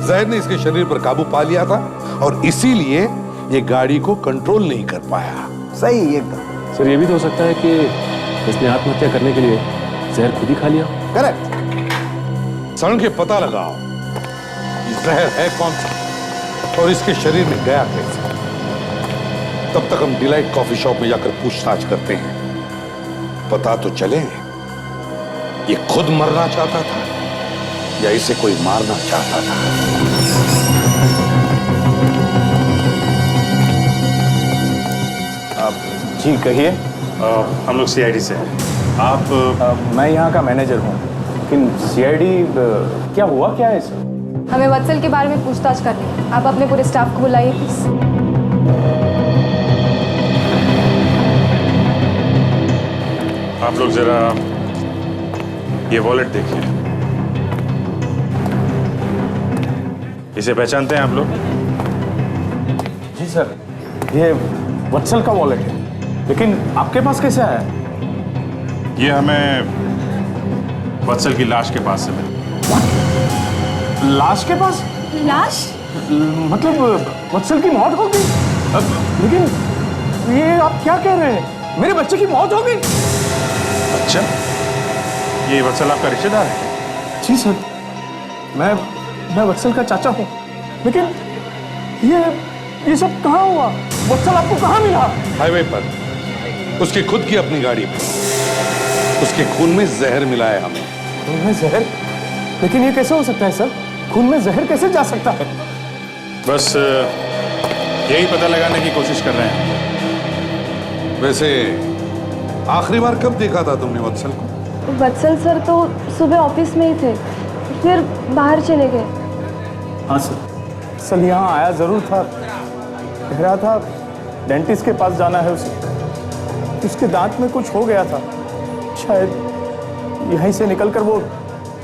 जहर ने इसके शरीर पर काबू पा लिया था और इसीलिए ये गाड़ी को कंट्रोल नहीं कर पाया। सही एकदम। सर, ये भी तो हो सकता है कि इसने आत्महत्या करने के लिए जहर खुद ही खा लिया। करेक्ट। सालुंखे, पता लगाओ ये जहर है कौन सा और इसके शरीर में गया कैसे। तब तक हम डिलाइट कॉफी शॉप में जाकर पूछताछ करते हैं, पता तो चले ये खुद मरना चाहता था या इसे कोई मारना चाहता था। जी कहिए। हम लोग सीआईडी से हैं। आप? मैं यहाँ का मैनेजर हूँ, लेकिन सीआईडी क्या हुआ, क्या है सर? हमें वत्सल के बारे में पूछताछ करनी है। आप अपने पूरे स्टाफ को बुलाइए प्लीज। आप लोग जरा ये वॉलेट देखिए। इसे पहचानते हैं आप लोग? जी सर, ये वत्सल का वॉलेट है, लेकिन आपके पास कैसे आया? ये हमें वत्सल की लाश के पास से मिला। लाश के पास? लाश? मतलब वत्सल की मौत हो गई? लेकिन ये आप क्या कह रहे हैं? मेरे बच्चे की मौत हो गई? अच्छा, ये वत्सल आपका रिश्तेदार है? जी सर, मैं वत्सल का चाचा हूँ, लेकिन ये सब कहाँ हुआ? वत्सल आपको कहाँ मिला? हाईवे पर, उसकी खुद की अपनी गाड़ी में। उसके खून में जहर मिला है हमें। खून में जहर? लेकिन ये कैसे हो सकता है सर? खून में जहर कैसे जा सकता है? बस यही पता लगाने की कोशिश कर रहे हैं। वैसे आखिरी बार कब देखा था तुमने वत्सल को? वत्सल सर तो सुबह ऑफिस में ही थे, फिर बाहर चले गए। हाँ सर, सल यहाँ आया जरूर था, कह रहा था डेंटिस्ट के पास जाना है उसे। उसके दांत में कुछ हो गया था, शायद यहीं से निकलकर वो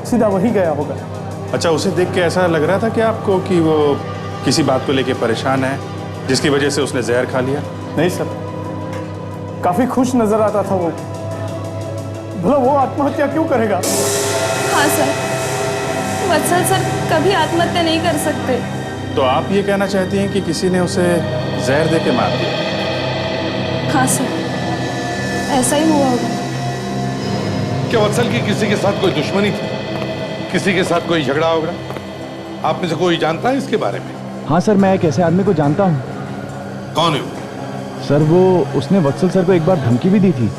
सीधा वही गया होगा। अच्छा, उसे देख के ऐसा लग रहा था कि आपको कि वो किसी बात को लेके परेशान है, जिसकी वजह से उसने जहर खा लिया? नहीं सर, काफी खुश नजर आता था वो। भला वो आत्महत्या क्यों करेगा? हाँ सर, वत्सल सर कभी आत्महत्या नहीं कर सकते। तो आप ये कहना चाहती हैं कि किसी ने उसे जहर दे के मार दिया? हाँ सर, ऐसा ही हुआ होगा। क्या वत्सल की किसी के साथ कोई दुश्मनी थी? किसी के साथ कोई झगड़ा होगा? आप में से कोई जानता है इसके बारे में? हाँ सर, मैं एक ऐसे आदमी को जानता हूँ। कौन है वो? सर, वो उसने वत्सल सर को एक बार धमकी भी दी थी।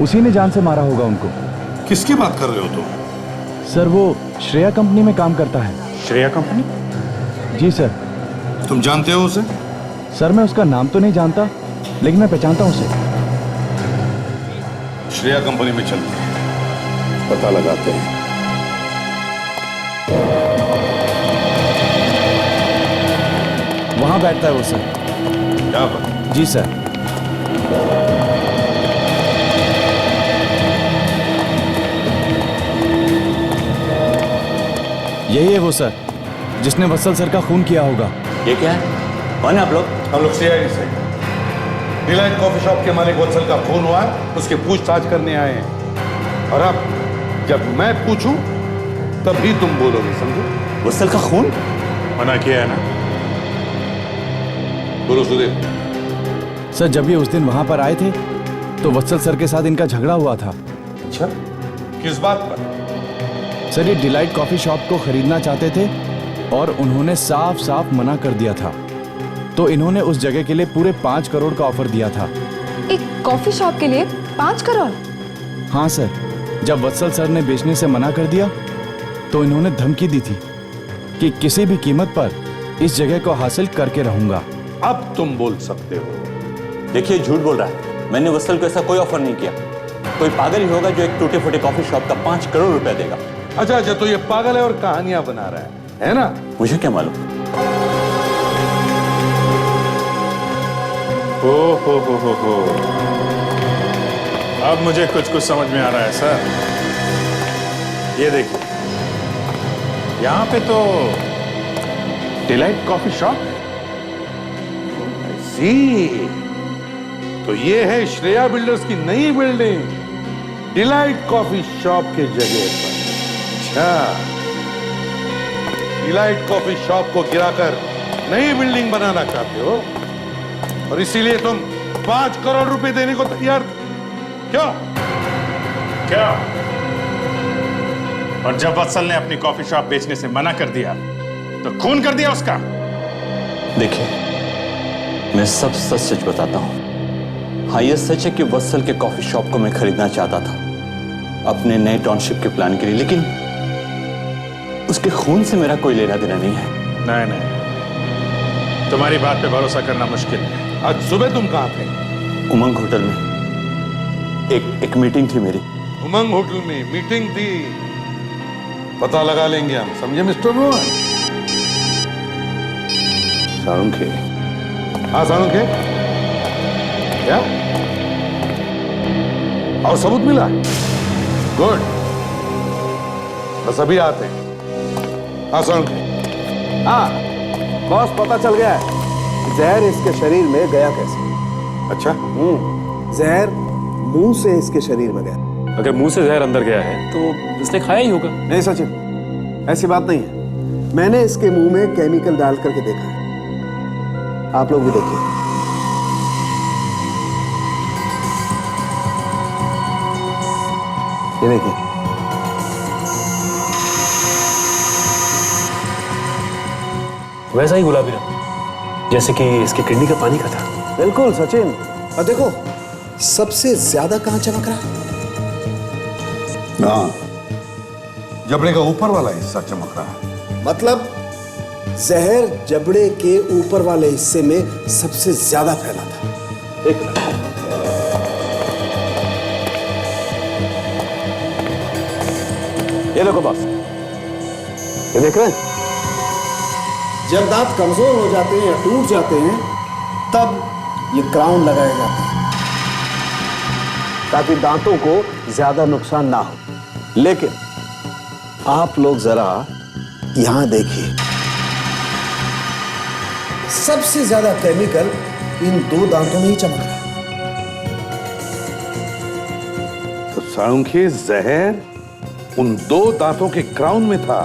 उसी ने जान से मारा होगा उनको। किसकी बात कर रहे हो तुम? सर, वो श्रेया कंपनी में काम करता है। श्रेया कंपनी? जी सर। तुम जानते हो उसे? सर, मैं उसका नाम तो नहीं जानता, लेकिन मैं पहचानता हूँ उसे। श्रेया कंपनी में चलते हैं, पता लगाते हैं। वहाँ बैठता है वो सर। यहाँ पर? जी सर। यही है वो सर जिसने वत्सल सर का खून किया होगा। ये क्या है? कौन है आप लोग? हम लोग सीआईडी से डिलाइट कॉफी शॉप के मालिक वत्सल का खून हुआ है, उसके पूछताछ करने आए हैं। और अब जब मैं पूछूं तभी तुम बोलोगे, समझो? वत्सल का खून? मना किया है ना? बोलो सुदेव। सर जब ये उस दिन वहां पर आए थे तो वत्सल सर के साथ इनका झगड़ा हुआ था। अच्छा, किस बात पर? सर ये डिलाइट कॉफी शॉप को खरीदना चाहते थे और उन्होंने साफ साफ मना कर दिया था, तो इन्होंने उस जगह के लिए पूरे 5 करोड़ का ऑफर दिया था। एक कॉफी शॉप के लिए 5 करोड़? हाँ सर, जब वत्सल सर ने बेचने से मना कर दिया तो इन्होंने धमकी दी थी कि किसी भी कीमत पर इस जगह को हासिल करके रहूंगा। अब तुम बोल सकते हो। देखिए झूठ बोल रहा है, मैंने वत्सल को ऐसा कोई ऑफर नहीं किया। कोई पागल ही होगा जो एक टूटे फूटे कॉफी शॉप का 5 करोड़ रुपया देगा। अच्छा, तो ये पागल है और कहानियां बना रहा है ना? मुझे क्या मालूम। हो। अब मुझे कुछ समझ में आ रहा है सर। ये देखिए, यहाँ पे तो डिलाइट कॉफी शॉप है। तो ये है श्रेया बिल्डर्स की नई बिल्डिंग डिलाइट कॉफी शॉप के जगह पर। अच्छा, डिलाइट कॉफी शॉप को गिराकर नई बिल्डिंग बनाना चाहते हो और इसीलिए तुम 5 करोड़ रुपए देने को तैयार? क्यों? और जब वत्सल ने अपनी कॉफी शॉप बेचने से मना कर दिया तो खून कर दिया उसका। देखिए, मैं सब सच सच बताता हूं। हाँ, यह सच है कि वत्सल के कॉफी शॉप को मैं खरीदना चाहता था अपने नए टाउनशिप के प्लान के लिए, लेकिन उसके खून से मेरा कोई लेना देना नहीं है। नहीं, तुम्हारी बात पे भरोसा करना मुश्किल है। आज सुबह तुम कहां थे? उमंग होटल में एक मीटिंग थी मेरी। उमंग होटल में मीटिंग थी? पता लगा लेंगे हम, समझे मिस्टर रोहन? साळुंखे। हाँ साळुंखे, क्या और सबूत मिला? गुड, बस अभी आते हैं। हाँ साळुंखे। हाँ बॉस, पता चल गया है जहर इसके शरीर में गया कैसे। अच्छा? जहर मुंह से इसके शरीर में गया। अगर मुंह से जहर अंदर गया है तो इसने खाया ही होगा। नहीं सचिन, ऐसी बात नहीं है। मैंने इसके मुंह में केमिकल डाल करके देखा है। आप लोग भी देखिए। ये देखिए, वैसा ही गुलाबी रंग जैसे कि इसकी किडनी का पानी का था। बिल्कुल सचिन। और देखो सबसे ज्यादा कहां चमक रहा? हाँ, जबड़े का ऊपर वाला हिस्सा चमक रहा है। मतलब जहर जबड़े के ऊपर वाले हिस्से में सबसे ज्यादा फैला था। एक मिनट, ये देखो बॉस, ये देख रहे हैं? जब दांत कमजोर हो जाते हैं या टूट जाते हैं तब ये क्राउन लगाए जाते हैं ताकि दांतों को ज्यादा नुकसान ना हो। लेकिन आप लोग जरा यहां देखिए, सबसे ज्यादा केमिकल इन 2 दांतों में ही चमक रहा है। तो साळुंखे, जहर उन 2 दांतों के क्राउन में था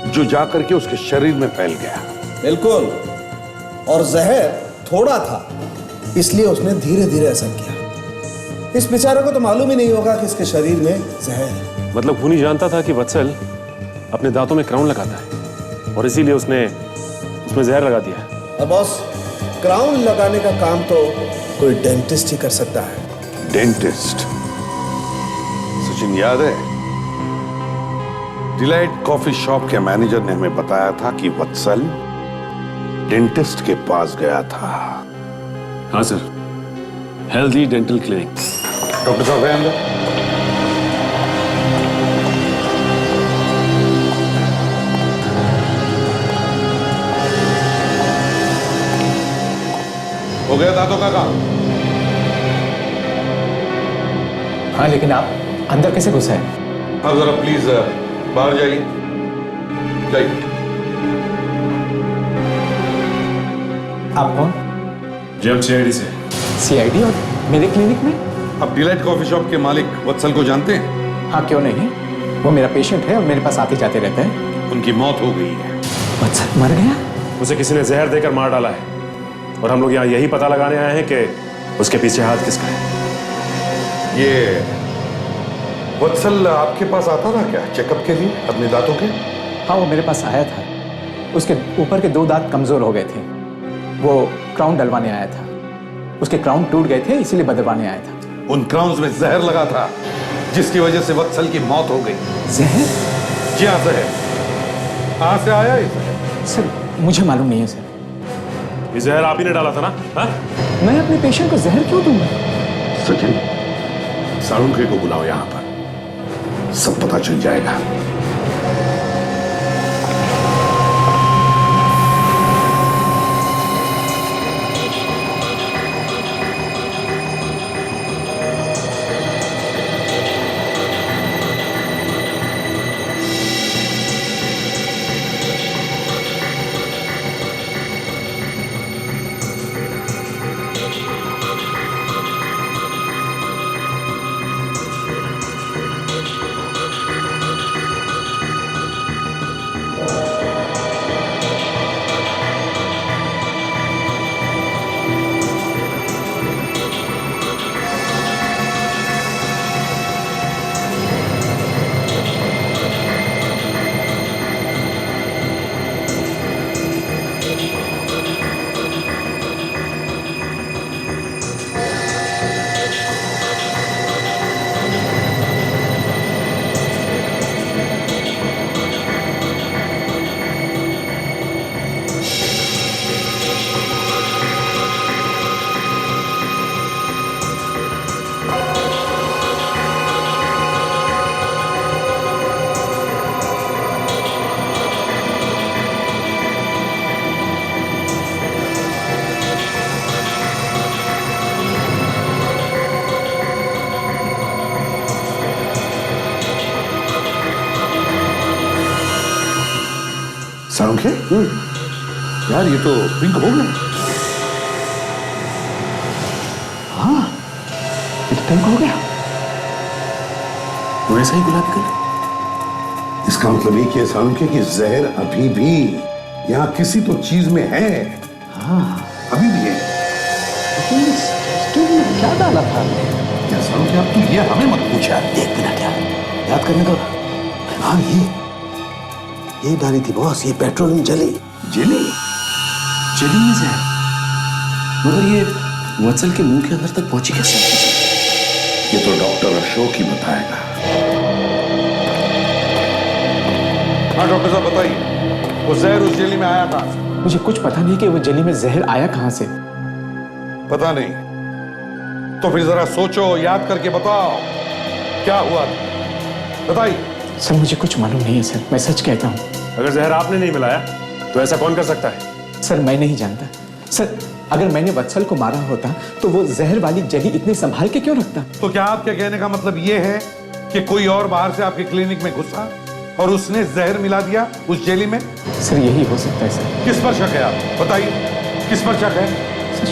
जो जाकर के उसके शरीर में फैल गया। बिल्कुल, और जहर थोड़ा था इसलिए उसने धीरे धीरे असर किया। इस बेचारे को तो मालूम ही नहीं होगा कि इसके शरीर में जहर है। मतलब खूनी जानता था कि वत्सल अपने दांतों में क्राउन लगाता है और इसीलिए उसने उसमें जहर लगा दिया। अब बॉस, क्राउन लगाने का काम तो कोई डेंटिस्ट ही कर सकता है। डेंटिस्ट? सचिन, याद है डिलाइट कॉफी शॉप के मैनेजर ने हमें बताया था कि वत्सल डेंटिस्ट के पास गया था। हाँ sir, healthy dental clinic. Doctor साहब है अंदर? दांतों का काम। हाँ, लेकिन आप अंदर कैसे घुसे हैं? आप जरा प्लीज बाहर जाइए, जाइए। आप कौन? जेएम सीआईडी से। सीआईडी और मेरे क्लिनिक में? आप डिलाइट कॉफी शॉप के मालिक वत्सल को जानते हैं? हाँ, क्यों नहीं, वो मेरा पेशेंट है और मेरे पास आते जाते रहते हैं। उनकी मौत हो गई है। वत्सल मर गया? उसे किसी ने जहर देकर मार डाला है और हम लोग यहाँ यही पता लगाने आए हैं कि उसके पीछे हाथ किसका है। ये वत्सल आपके पास आता था क्या चेकअप के लिए अपने दांतों के? हाँ, वो मेरे पास आया था। उसके ऊपर के 2 दांत कमजोर हो गए थे, वो क्राउन डलवाने आया था। उसके क्राउन टूट गए थे, इसीलिए बदलवाने आया था। उन क्राउन्स में जहर लगा था जिसकी वजह से वत्सल की मौत हो गई। जहर? जी हाँ, जहर। कहाँ से आया ये जहर? सर, मुझे मालूम नहीं है सर। ये जहर आप ही ने डाला था ना? हाँ? मैं अपने पेशेंट को जहर क्यों दूंगा? सचिन, साळुंखे को बुलाओ यहाँ पर, सब पता चल जाएगा। साळुंखे, यार ये तो पिंक हो गया। हाँ, ये तो पिंक हो गया। वो ऐसा ही गुलाबी कलर। इसका मतलब ये कि साळुंखे की जहर अभी भी यहाँ किसी तो चीज में है। हाँ, अभी भी है। लेकिन इस स्टूल में क्या डाला था? क्या साळुंखे, आप तो ये हमें मत पूछ यार। 1 मिनट यार, याद करने दो। हाँ, ये डाली थी बॉस, ये पेट्रोलियम जली। जली? जली में जहर? मगर ये वत्सल के मुंह के अंदर तक पहुंची कैसे? ये तो डॉक्टर अशोक ही बताएगा। हाँ डॉक्टर साहब, बताइए, वो जहर उस जेली में आया कहां से? मुझे कुछ पता नहीं कि वो जेली में जहर आया कहां से। पता नहीं? तो फिर जरा सोचो, याद करके बताओ क्या हुआ था, बताइए। सर, मुझे कुछ मालूम नहीं है सर, मैं सच कहता हूँ। अगर जहर आपने नहीं मिलाया तो ऐसा कौन कर सकता है? सर, मैं नहीं जानता। सर, अगर मैंने वत्सल को मारा होता तो वो जहर वाली जेली इतने संभाल के क्यों रखता? तो क्या आपके कहने का मतलब ये है कि कोई और बाहर से आपके क्लिनिक में घुसा और उसने जहर मिला दिया उस जेली में? सर, यही हो सकता है सर। किस पर शक है आप बताइए, किस पर शक है? सर,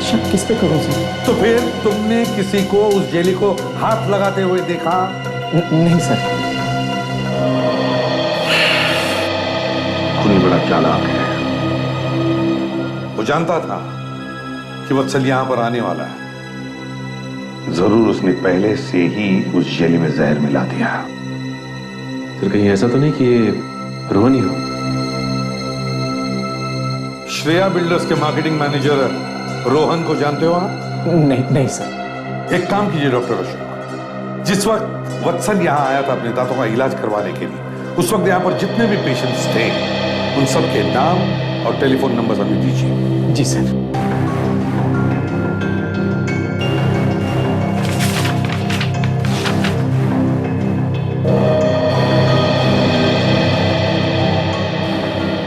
शक किस पे करूं सर? तो फिर तुमने किसी को उस जेली को हाथ लगाते हुए देखा? नहीं सर। खूनी बड़ा चालाक है, वो जानता था कि वत्सल यहां पर आने वाला है। जरूर उसने पहले से ही उस जेली में जहर मिला दिया। फिर कहीं ऐसा तो नहीं कि ये रोहन ही हो? श्रेया बिल्डर्स के मार्केटिंग मैनेजर रोहन को जानते हो आप? नहीं सर। एक काम कीजिए डॉक्टर अशोक, जिस वक्त वत्सल यहाँ आया था अपने दांतों का इलाज करवाने के लिए, उस वक्त यहाँ पर जितने भी पेशेंट्स थे उन सब के नाम और टेलीफोन नंबर हमें दीजिए। जी सर।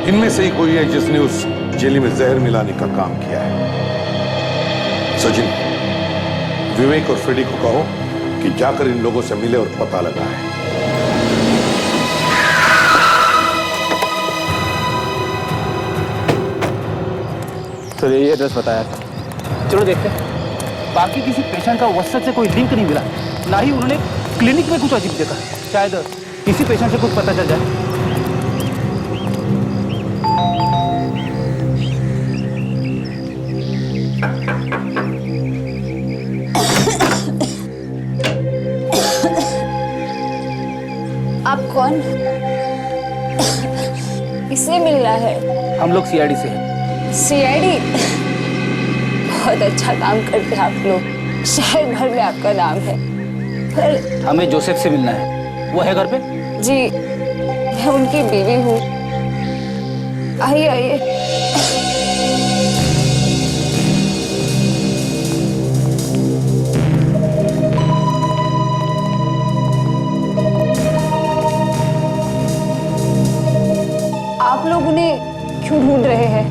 इनमें से ही कोई है जिसने उस जेली में जहर मिलाने का काम किया है। सचिन, विवेक और फ्रेडी को कहो कि जाकर इन लोगों से मिले और पता लगाए। तो ये एड्रेस बताया था, चलो देखते हैं। बाकी किसी पेशेंट का वसत से कोई लिंक नहीं मिला, ना ही उन्होंने क्लिनिक में कुछ अजीब देखा। शायद किसी पेशेंट से कुछ पता चल जाए। आप कौन? किससे मिलना है? हम लोग सीआईडी से हैं। सीआईडी? बहुत अच्छा काम करते हैं आप लोग, शहर भर में आपका नाम है। पर हमें जोसेफ से मिलना है, वो है घर पे? जी, मैं उनकी बीवी हूँ। आइए आइए। आप लोग उन्हें क्यों ढूंढ रहे हैं?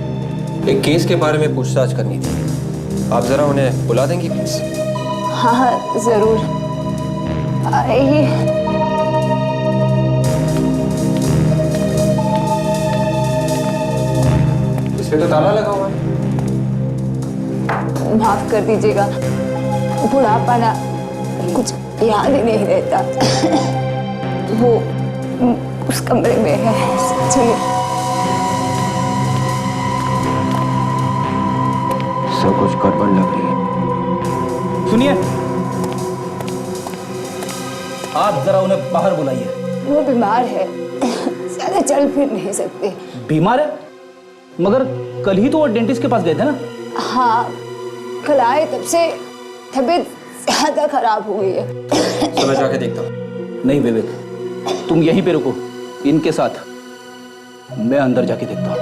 एक केस के बारे में पूछताछ करनी थी, आप जरा उन्हें बुला देंगी प्लीज? हाँ हाँ जरूर, आइए। इस पे तो ताला लगा हुआ है। माफ कर दीजिएगा, बुढ़ापा ना कुछ याद ही नहीं रहता। वो उस कमरे में है। चलिए। सब कुछ गड़बड़ लग रही है। सुनिए, आप जरा उन्हें बाहर बुलाइए। वो बीमार है, ज्यादा चल फिर नहीं सकते। बीमार है? मगर कल ही तो वो डेंटिस्ट के पास गए थे ना? हाँ, कल आए तब से तबीयत ज्यादा खराब हो गई है। चलो जाके देखता हूँ। नहीं विवेक, तुम यहीं पे रुको इनके साथ, मैं अंदर जाके देखता हूँ।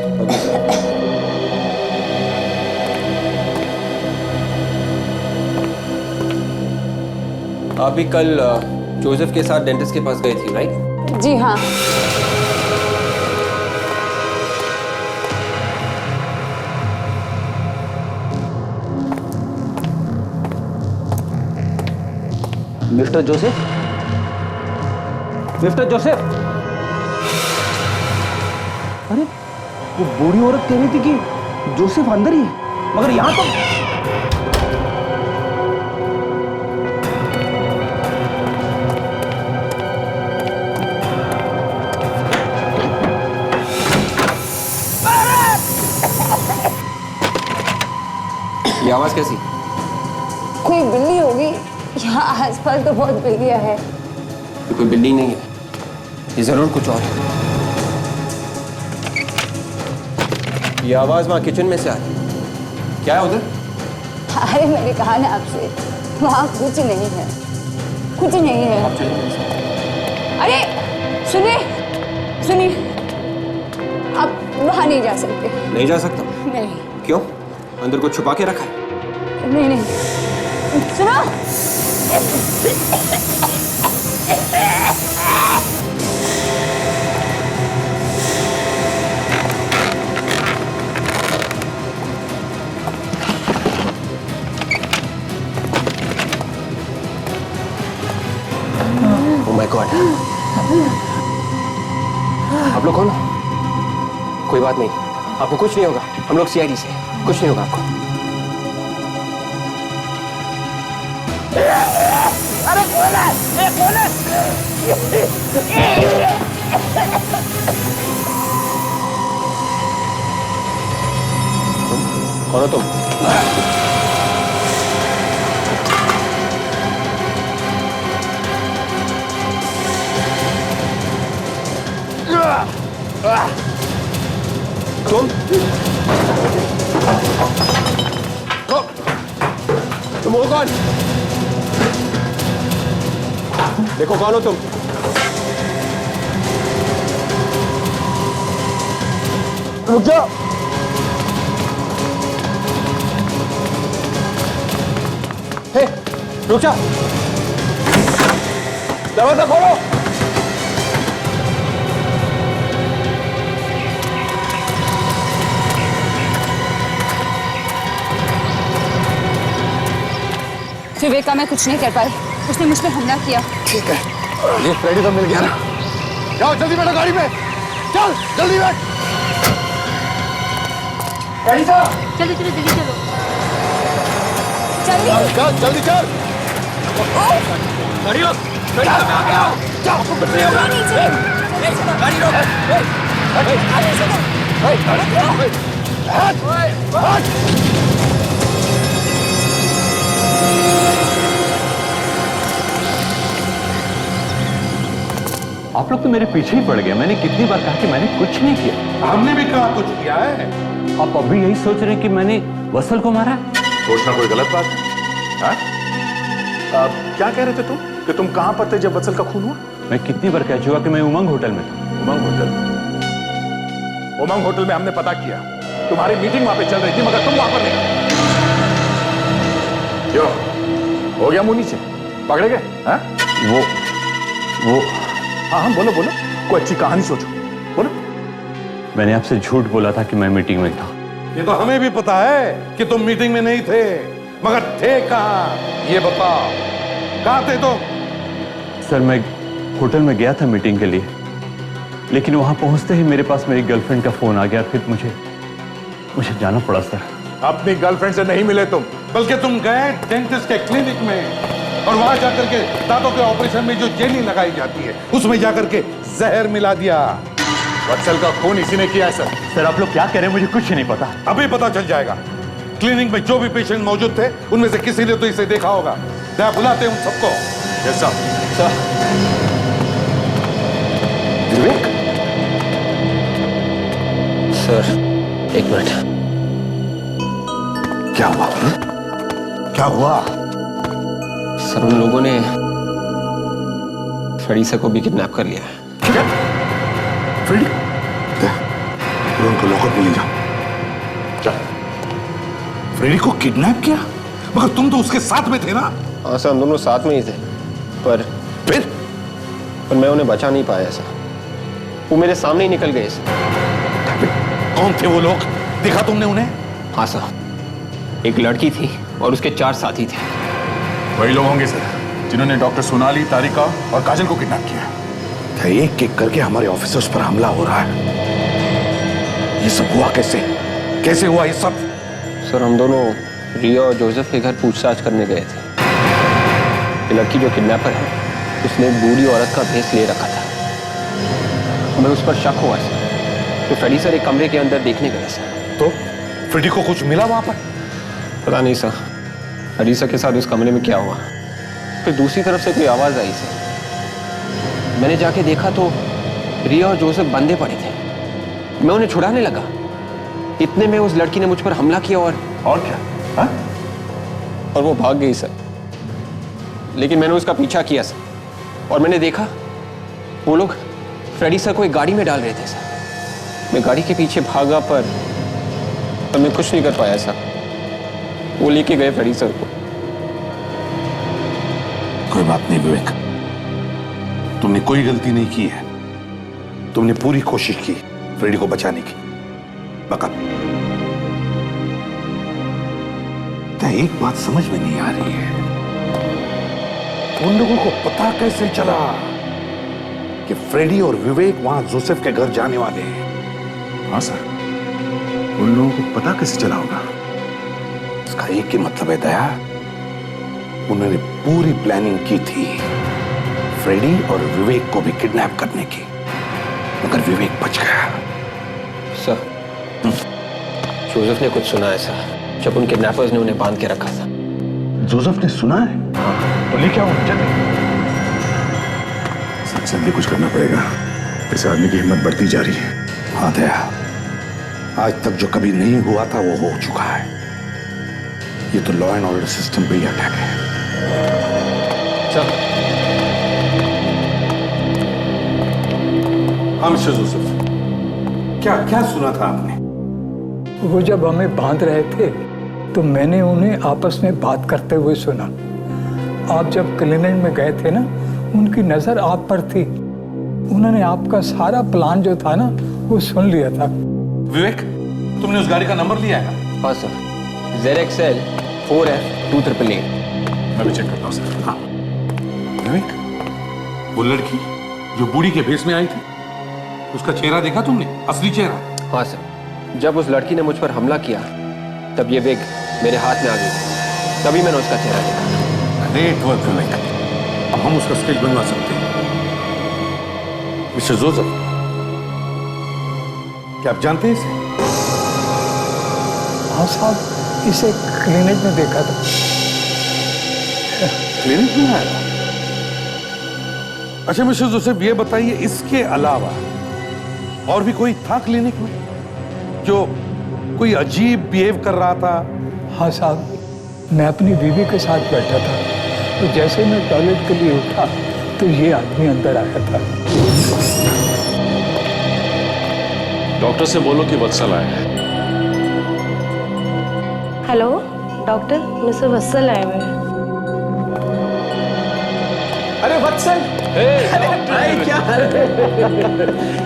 आप भी कल जोसेफ के साथ डेंटिस्ट के पास गई थी, राइट? जी हाँ। Mister Joseph, mister Joseph. अरे वो बूढ़ी औरत कह रही थी कि जोसेफ अंदर ही है, मगर यहाँ तो ये आवाज कैसी? कोई बिल्ली होगी, यहाँ आसपास तो बहुत बिल्लियाँ हैं। ये कोई बिल्ली नहीं है, ये जरूर कुछ और है। ये आवाज वहां किचन में से आ रही है। क्या है उधर? अरे मैंने कहा ना आपसे, वहाँ कुछ नहीं है, कुछ नहीं है। अरे सुनिए, सुनिए, आप वहाँ नहीं जा सकते। नहीं जा सकता? नहीं। क्यों? अंदर कुछ छुपा के रखा है? नहीं नहीं, सुनो। Oh my God! आप लोग कौन? कोई बात नहीं, आपको कुछ नहीं होगा। हम लोग सीआईडी से, कुछ नहीं होगा आपको। अरे कौन है? कौन है? कौन हो तुम? तुम हो कौन? देखो कौन हो तुम? रुक जाओ। हे, रुक जा। दरवाजा खोलो। विवेका मैं कुछ नहीं कर पाई, उसने मुझ पर हमला किया। ठीक है, ये फ्रेडी तो मिल गया ना। जाओ जल्दी बैठो गाड़ी में, चल जल्दी बैठ। चलो चलो जल्दी चलो। चल जल्दी चल। गाड़ी रोक, गाड़ी रोक, आगे आओ। जाओ गाड़ी रोक। आप लोग तो मेरे पीछे ही पड़ गए। मैंने कितनी बार कहा कि मैंने कुछ नहीं किया। हमने भी कहा कुछ किया है। आप अभी यही सोच रहे हैं कि मैंने वत्सल को मारा है? सोचना कोई गलत बात है? क्या कह रहे थे तुम कि तुम कहां पर थे जब वत्सल का खून हुआ? मैं कितनी बार कह चुका कि मैं उमंग होटल में था। उमंग होटल? उमंग होटल में हमने पता किया, तुम्हारी मीटिंग वहां पे चल रही थी, मगर तुम वहां पर नहीं। क्यों हो गया मुंह नीचे? पकड़े गए? वो हाँ बोलो बोलो, कोई अच्छी कहानी सोचो, बोलो। मैंने आपसे झूठ बोला था कि मैं मीटिंग में था। ये तो हमें भी पता है कि तुम मीटिंग में नहीं थे, मगर थे कहां ये बताओ। कहां थे तुम? सर मैं होटल में गया था मीटिंग के लिए, लेकिन वहां पहुंचते ही मेरे पास मेरी गर्लफ्रेंड का फोन आ गया। फिर मुझे जाना पड़ा सर। अपनी गर्लफ्रेंड से नहीं मिले तुम, बल्कि तुम गए डेंटिस्ट के क्लिनिक में, और वहां जाकर के दांतों के ऑपरेशन में जो जेली लगाई जाती है उसमें जाकर के जहर मिला दिया। वत्सल का खून इसी ने किया है सर। सर आप लोग क्या कह रहे हैं, मुझे कुछ नहीं पता। अभी पता चल जाएगा। क्लिनिक में जो भी पेशेंट मौजूद थे उनमें से किसी ने तो इसे देखा होगा। क्या बुलाते हैं उन सबको। जैसा सर। विवेक सर एक मिनट। क्या हुआ? क्या हुआ? सर उन लोगों ने फ्रेडी को भी किडनैप कर लिया है। क्या? फ्रेडी? उनको लॉकअप में ले जाओ। चल। फ्रेडी को किडनैप किया? मगर तुम तो उसके साथ में थे ना? हाँ सर, हम दोनों साथ में ही थे, पर मैं उन्हें बचा नहीं पाया सर। वो मेरे सामने ही निकल गए सर। कौन थे वो लोग? देखा तुमने उन्हें? हाँ सर, एक लड़की थी और उसके 4 साथी थे। वही लोग होंगे सर जिन्होंने डॉक्टर सोनाली, तारिका और काजल को किडनैप किया। एक एक करके हमारे ऑफिसर्स पर हमला हो रहा है। ये सब हुआ कैसे? कैसे हुआ ये सब? सर हम दोनों रिया और जोसेफ के घर पूछताछ करने गए थे। ये लड़की जो किडनैपर है, उसने एक बूढ़ी औरत का भेष ले रखा था। हमें उस पर शक हुआ सर, तो फ्रेडी सर एक कमरे के अंदर देखने गए सर। तो फ्रेडी को कुछ मिला वहां पर? पता नहीं सर, फ्रेडी सर के साथ उस कमरे में क्या हुआ। फिर दूसरी तरफ से कोई आवाज आई सर। मैंने जाके देखा तो रिया और जोसेफ बंधे पड़े थे। मैं उन्हें छुड़ाने लगा, इतने में उस लड़की ने मुझ पर हमला किया और क्या? हा? और वो भाग गई सर। लेकिन मैंने उसका पीछा किया सर, और मैंने देखा वो लोग फ्रेडी सर को एक गाड़ी में डाल रहे थे सर। मैं गाड़ी के पीछे भागा, पर मैं कुछ नहीं कर पाया सर। वो लेके गए फ्रेडी सर को। कोई बात नहीं विवेक, तुमने कोई गलती नहीं की है। तुमने पूरी कोशिश की फ्रेडी को बचाने की। मगर एक बात समझ में नहीं आ रही है, उन लोगों को पता कैसे चला कि फ्रेडी और विवेक वहां जोसेफ के घर जाने वाले हैं? हाँ सर, उन लोगों को पता कैसे चला होगा? इसका एक ही मतलब है दया, उन्होंने पूरी प्लानिंग की थी फ्रेडी और विवेक को भी किडनैप करने की, मगर विवेक बच गया। सर जोसेफ ने कुछ सुना है सर, जब उन किडनैपर्स ने उन्हें बांध के रखा था। जोसेफ ने सुना है? तो लेके आओ जल्दी। सबसे जल्दी कुछ करना पड़ेगा, इस आदमी की हिम्मत बढ़ती जा रही है। हाँ दया, आज तक जो कभी नहीं हुआ था वो हो चुका है। ये तो लॉ एंड ऑर्डर सिस्टम पे ही अटैक है। चल। हाँ मिस्टर जोसेफ, क्या सुना था आपने? वो जब हमें बांध रहे थे तो मैंने उन्हें आपस में बात करते हुए सुना। आप जब क्लिनिक में गए थे ना, उनकी नजर आप पर थी। उन्होंने आपका सारा प्लान जो था ना वो सुन लिया था। विवेक, तुमने उस गाड़ी का नंबर लिया है? हाँ सर, ZXL 4F 2388। मैं भी चेक करता हूँ सर। हाँ विवेक, वो लड़की जो बूढ़ी के भेष में आई थी, उसका चेहरा देखा तुमने? असली चेहरा? हाँ सर, जब उस लड़की ने मुझ पर हमला किया तब ये विग मेरे हाथ में आ गई, तभी मैंने उसका चेहरा देखा। ग्रेट वर्क विवेक, अब हम उसका स्केच बनवा सकते हैं। मिस्टर जोसेफ, क्या आप जानते हैं इसे? हाँ साहब, इसे क्लिनिक में देखा था। क्लिनिक में आया? अच्छा मिस्टर जोसेफ, ये बताइए, इसके अलावा और भी कोई था क्लिनिक में जो कोई अजीब बिहेव कर रहा था? हाँ साहब, मैं अपनी बीवी के साथ बैठा था, तो जैसे मैं टॉयलेट के लिए उठा तो ये आदमी अंदर आया था। डॉक्टर से बोलो कि वत्सल आए हैं। हेलो डॉक्टर, मिस्टर वत्सल आए हुए हैं। अरे वत्सल, अरे भाई क्या हाल है?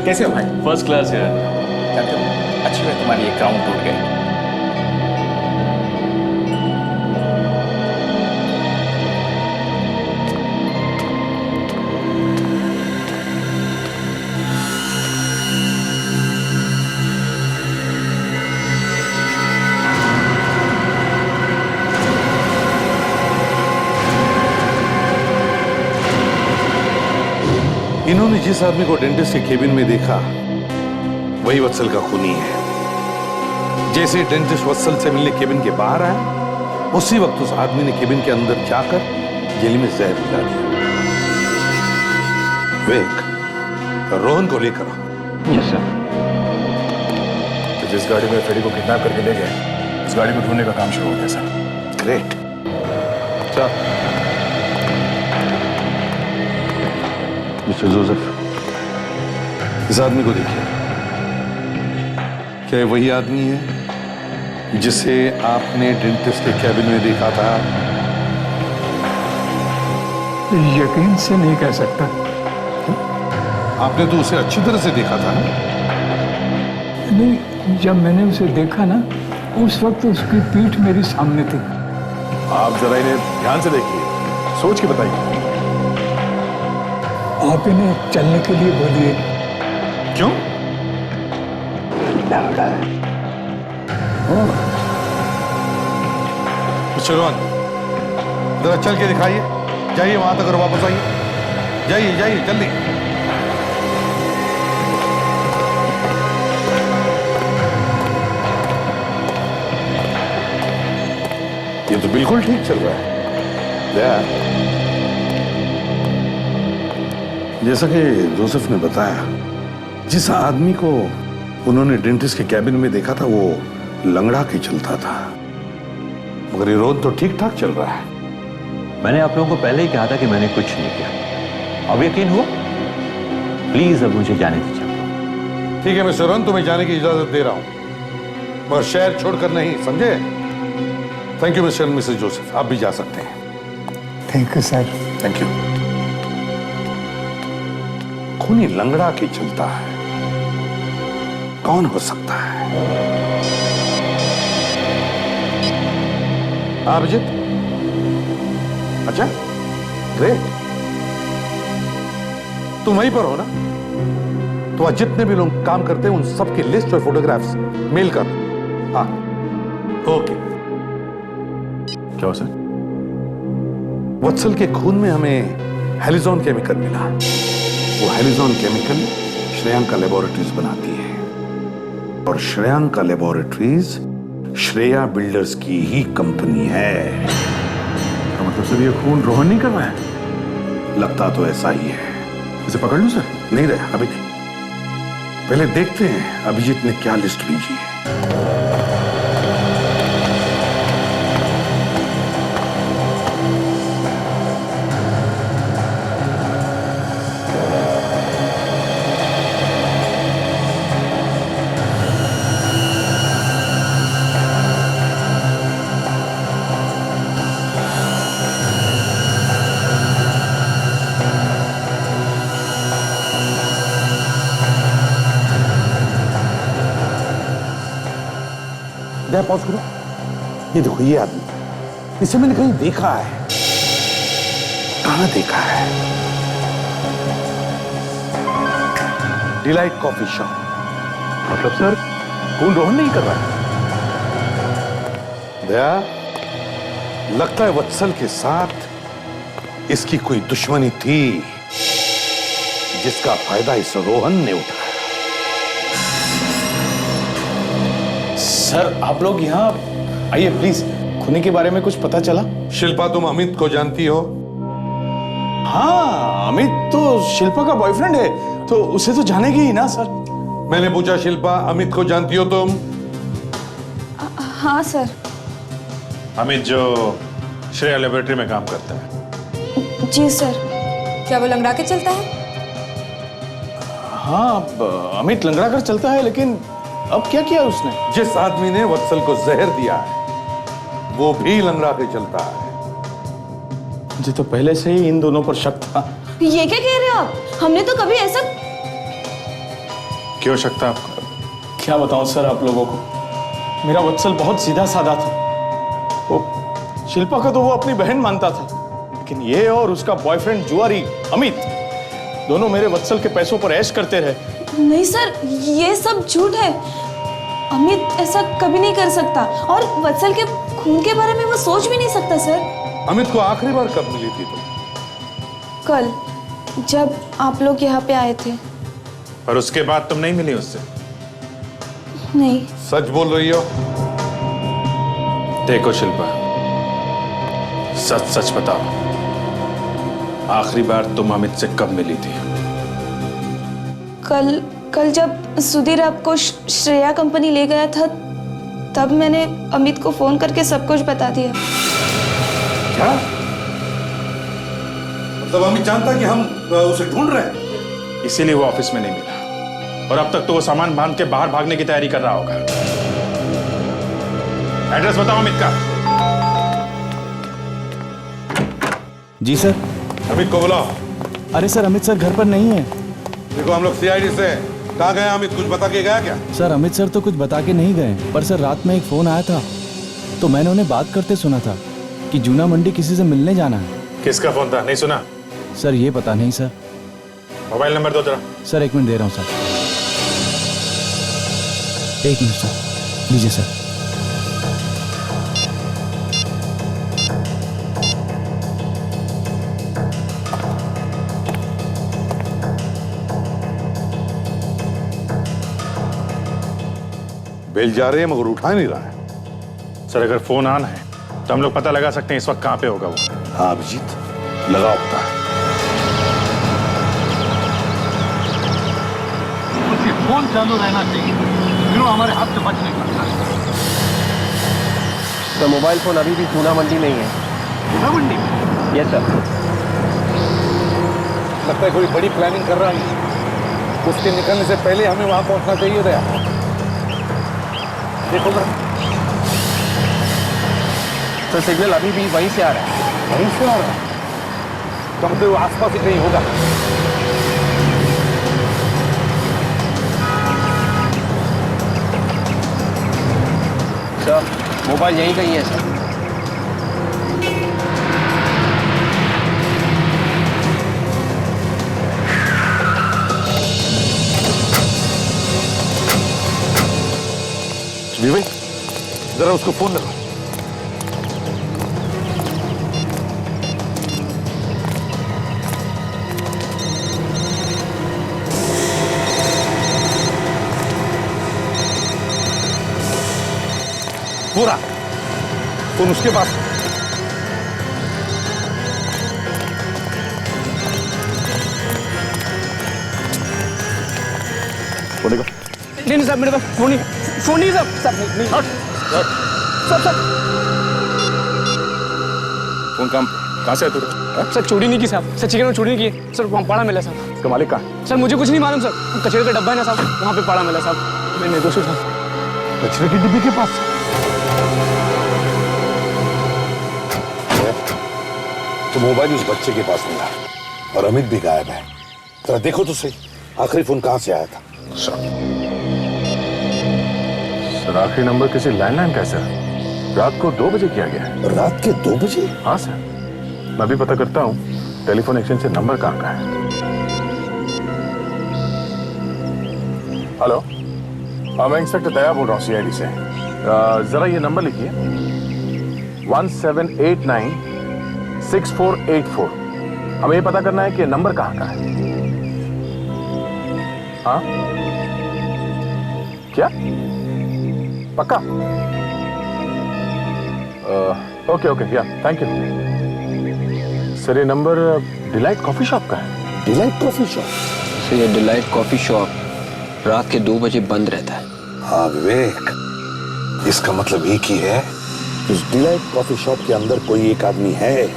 कैसे हो भाई? फर्स्ट क्लास यार। जानते हो, अच्छी बात तुम्हारी ये क्राउन टूट गए। इन्होंने जिस आदमी को डेंटिस्ट के केबिन में देखा वही वत्सल का खूनी है। जैसे डेंटिस्ट वत्सल से मिलने केबिन के बाहर आया, उसी वक्त उस आदमी ने केबिन के अंदर जाकर जेली में जहर मिला दिया। विवेक, रोहन को लेकर आओ। Yes sir. तो जिस गाड़ी में फ्रेडी को किडनैप करके ले गए, उस गाड़ी को ढूंढने का काम शुरू हो गया सर। ग्रेट। चल मिस्टर जोसेफ, इस आदमी को देखिए। क्या ये वही आदमी है जिसे आपने डेंटिस्ट के कैबिन में देखा था? यकीन से नहीं कह सकता। आपने तो उसे अच्छी तरह से देखा था ना? नहीं, जब मैंने उसे देखा ना, उस वक्त उसकी पीठ मेरे सामने थी। आप जरा इन्हें ध्यान से देखिए, सोच के बताइए। आप इन्हें चलने के लिए बोलिए। क्यों? मिस्टर रोहन, जरा चल के दिखाइए। जाइए वहां तक और वापस आइए। जाइए जाइए जल्दी। ये तो बिल्कुल ठीक चल रहा है। जैसा कि जोसेफ ने बताया, जिस आदमी को उन्होंने डेंटिस्ट के कैबिन में देखा था वो लंगड़ा के चलता था, मगर ये रोहन तो ठीक ठाक चल रहा है। मैंने आप लोगों को पहले ही कहा था कि मैंने कुछ नहीं किया। अब यकीन हुआ? प्लीज अब मुझे जाने दीजिए। ठीक है मिस्टर रोहन, तुम्हें जाने की इजाजत दे रहा हूं, मगर शहर छोड़कर नहीं, समझे? Thank you mister and Mrs Joseph, आप भी जा सकते हैं। Thank you sir. Thank you. खूनी लंगड़ा के चलता है, कौन हो सकता है? अभिजीत? अच्छा, ग्रेट। तुम वहीं पर हो ना? तो आज जितने भी लोग काम करते हैं उन सबकी लिस्ट और फोटोग्राफ्स मेल कर। हाँ, ओके। क्या हो सर? वत्सल के खून में हमें हेलिजोन केमिकल मिला। वो हेलिजोन केमिकल श्रेयांका लेबोरेटरीज बनाती है, और श्रेयांका लेबोरेटरीज श्रेया बिल्डर्स की ही कंपनी है। तो मतलब सर ये खून रोहन नहीं कर रहा है? लगता तो ऐसा ही है। इसे पकड़ लूं सर? नहीं रहे, अभी नहीं। पहले देखते हैं अभिजीत ने क्या लिस्ट भेजी है। पॉज करो। ये देखो, ये आदमी, इसे मैंने कहीं देखा है। कहां देखा है? Delight coffee shop. मतलब सर खून रोहन नहीं कर रहा है? दया, लगता है वत्सल के साथ इसकी कोई दुश्मनी थी जिसका फायदा इस रोहन ने उठाया। सर आप लोग यहाँ आइए प्लीज। खूनी के बारे में कुछ पता चला? शिल्पा, तुम अमित को जानती हो? हाँ, अमित तो शिल्पा का बॉयफ्रेंड है, तो उसे तो जानेगी ही ना सर। मैंने पूछा, शिल्पा अमित को जानती हो तुम? हाँ सर। अमित जो श्रेया लेबोरेटरी में काम करता है। जी सर। क्या वो लंगड़ा के चलता है? हाँ, अमित लंगड़ा कर चलता है, लेकिन अब क्या किया उसने? जिस आदमी ने वत्सल को जहर दिया है वो भी लंगड़ा के चलता है। मुझे तो पहले से ही इन दोनों पर शक था। ये क्या कह रहे हो आप? हमने तो कभी ऐसा। क्यों शक था आपको? क्या बताऊं सर आप लोगों को, मेरा वत्सल बहुत सीधा साधा था। वो शिल्पा को तो वो अपनी बहन मानता था, लेकिन ये और उसका बॉयफ्रेंड जुआरी अमित दोनों मेरे वत्सल के पैसों पर ऐश करते रहे। नहीं सर, ये सब झूठ है। अमित ऐसा कभी नहीं कर सकता, और वत्सल के खून के बारे में वो सोच भी नहीं सकता सर। अमित को आखिरी बार कब मिली थी तुम? कल, जब आप लोग यहाँ पे आए थे। और उसके बाद तुम नहीं मिली उससे? नहीं। सच बोल रही हो? देखो शिल्पा, सच सच बताओ, आखिरी बार तुम अमित से कब मिली थी? कल जब सुधीर आपको श्रेया कंपनी ले गया था, तब मैंने अमित को फोन करके सब कुछ बता दिया। क्या? मतलब अमित जानता कि हम उसे ढूंढ रहे हैं? इसीलिए वो ऑफिस में नहीं मिला, और अब तक तो वो सामान बांध के बाहर भागने की तैयारी कर रहा होगा। एड्रेस बताओ अमित का। जी सर। अमित को बुलाओ। अरे सर, अमित सर घर पर नहीं है। देखो, हम लोग सीआईडी से। कहाँ गया अमित? कुछ बता के गया क्या? सर अमित सर तो कुछ बता के नहीं गए, पर सर रात में एक फोन आया था, तो मैंने उन्हें बात करते सुना था कि जूना मंडी किसी से मिलने जाना है। किसका फोन था, नहीं सुना? सर ये पता नहीं सर। मोबाइल नंबर दो जरा। सर 1 मिनट दे रहा हूँ सर। 1 मिनट सर, लीजिए सर। बेल जा रहे हैं मगर उठा नहीं रहा है। सर अगर फोन ऑन है तो हम लोग पता लगा सकते हैं इस वक्त कहां पे होगा वो। हाँ अभिजीत, लगाओ पता। उसकी फोन चालू रहना चाहिए, क्यों हमारे हाथ से बच नहीं सकता। तो मोबाइल फोन अभी भी जूना मंडी नहीं है। जूना मंडी? Yes sir. लगता है कोई बड़ी प्लानिंग कर रहा है। उसके निकलने से पहले हमें वहां पहुंचना चाहिए था। देखो ना सर, सिग्नल अभी भी वहीं से आ रहा है। वहीं से आ रहा है? कम से वो आसपास ही कहीं होगा। सर मोबाइल यहीं कहीं है सर। विवेक, जरा उसको फोन लगाओ। पूरा फोन उसके पास। फोन देखो। नहीं साहब, मेरे पास फोन नहीं साहब। नहीं सब फोन काम कहां से है तुझे? सर चोरी नहीं की साहब, सर चिकन में चोरी नहीं की सर। वहाँ पड़ा मिला साहब। उसका मालिक कहाँ? सर मुझे कुछ नहीं मालूम सर। कचरे का डब्बा है ना साहब, वहाँ पे पड़ा मिला साहब। मैं निर्दोष हूँ साहब। कचरे की डिब्बी के पास? तो मोबाइल उस बच्चे के पास मिला और अमित भी गायब है। जरा देखो तो सही, आखिरी फोन कहाँ से आया था? सर आखिरी नंबर किसी लैंडलाइन का है सर। रात को 2 बजे किया गया है। रात के 2 बजे? हाँ सर, मैं भी पता करता हूँ। टेलीफोन एक्सचेंज से नंबर कहाँ का है? हेलो, मैं इंस्पेक्टर दया बोल रहा हूँ CID से। जरा ये नंबर लिखिए, 17896484। हमें ये पता करना है कि नंबर कहाँ का है। हाँ, क्या पक्का? ओके ओके, या थैंक यू सर। ये नंबर डिलाइट कॉफी शॉप का है। Delight coffee shop? सर, ये डिलाइट कॉफी शॉप रात के 2 बजे बंद रहता है। हाँ विवेक, इसका मतलब एक ही है, इस डिलाइट कॉफी शॉप के अंदर कोई एक आदमी है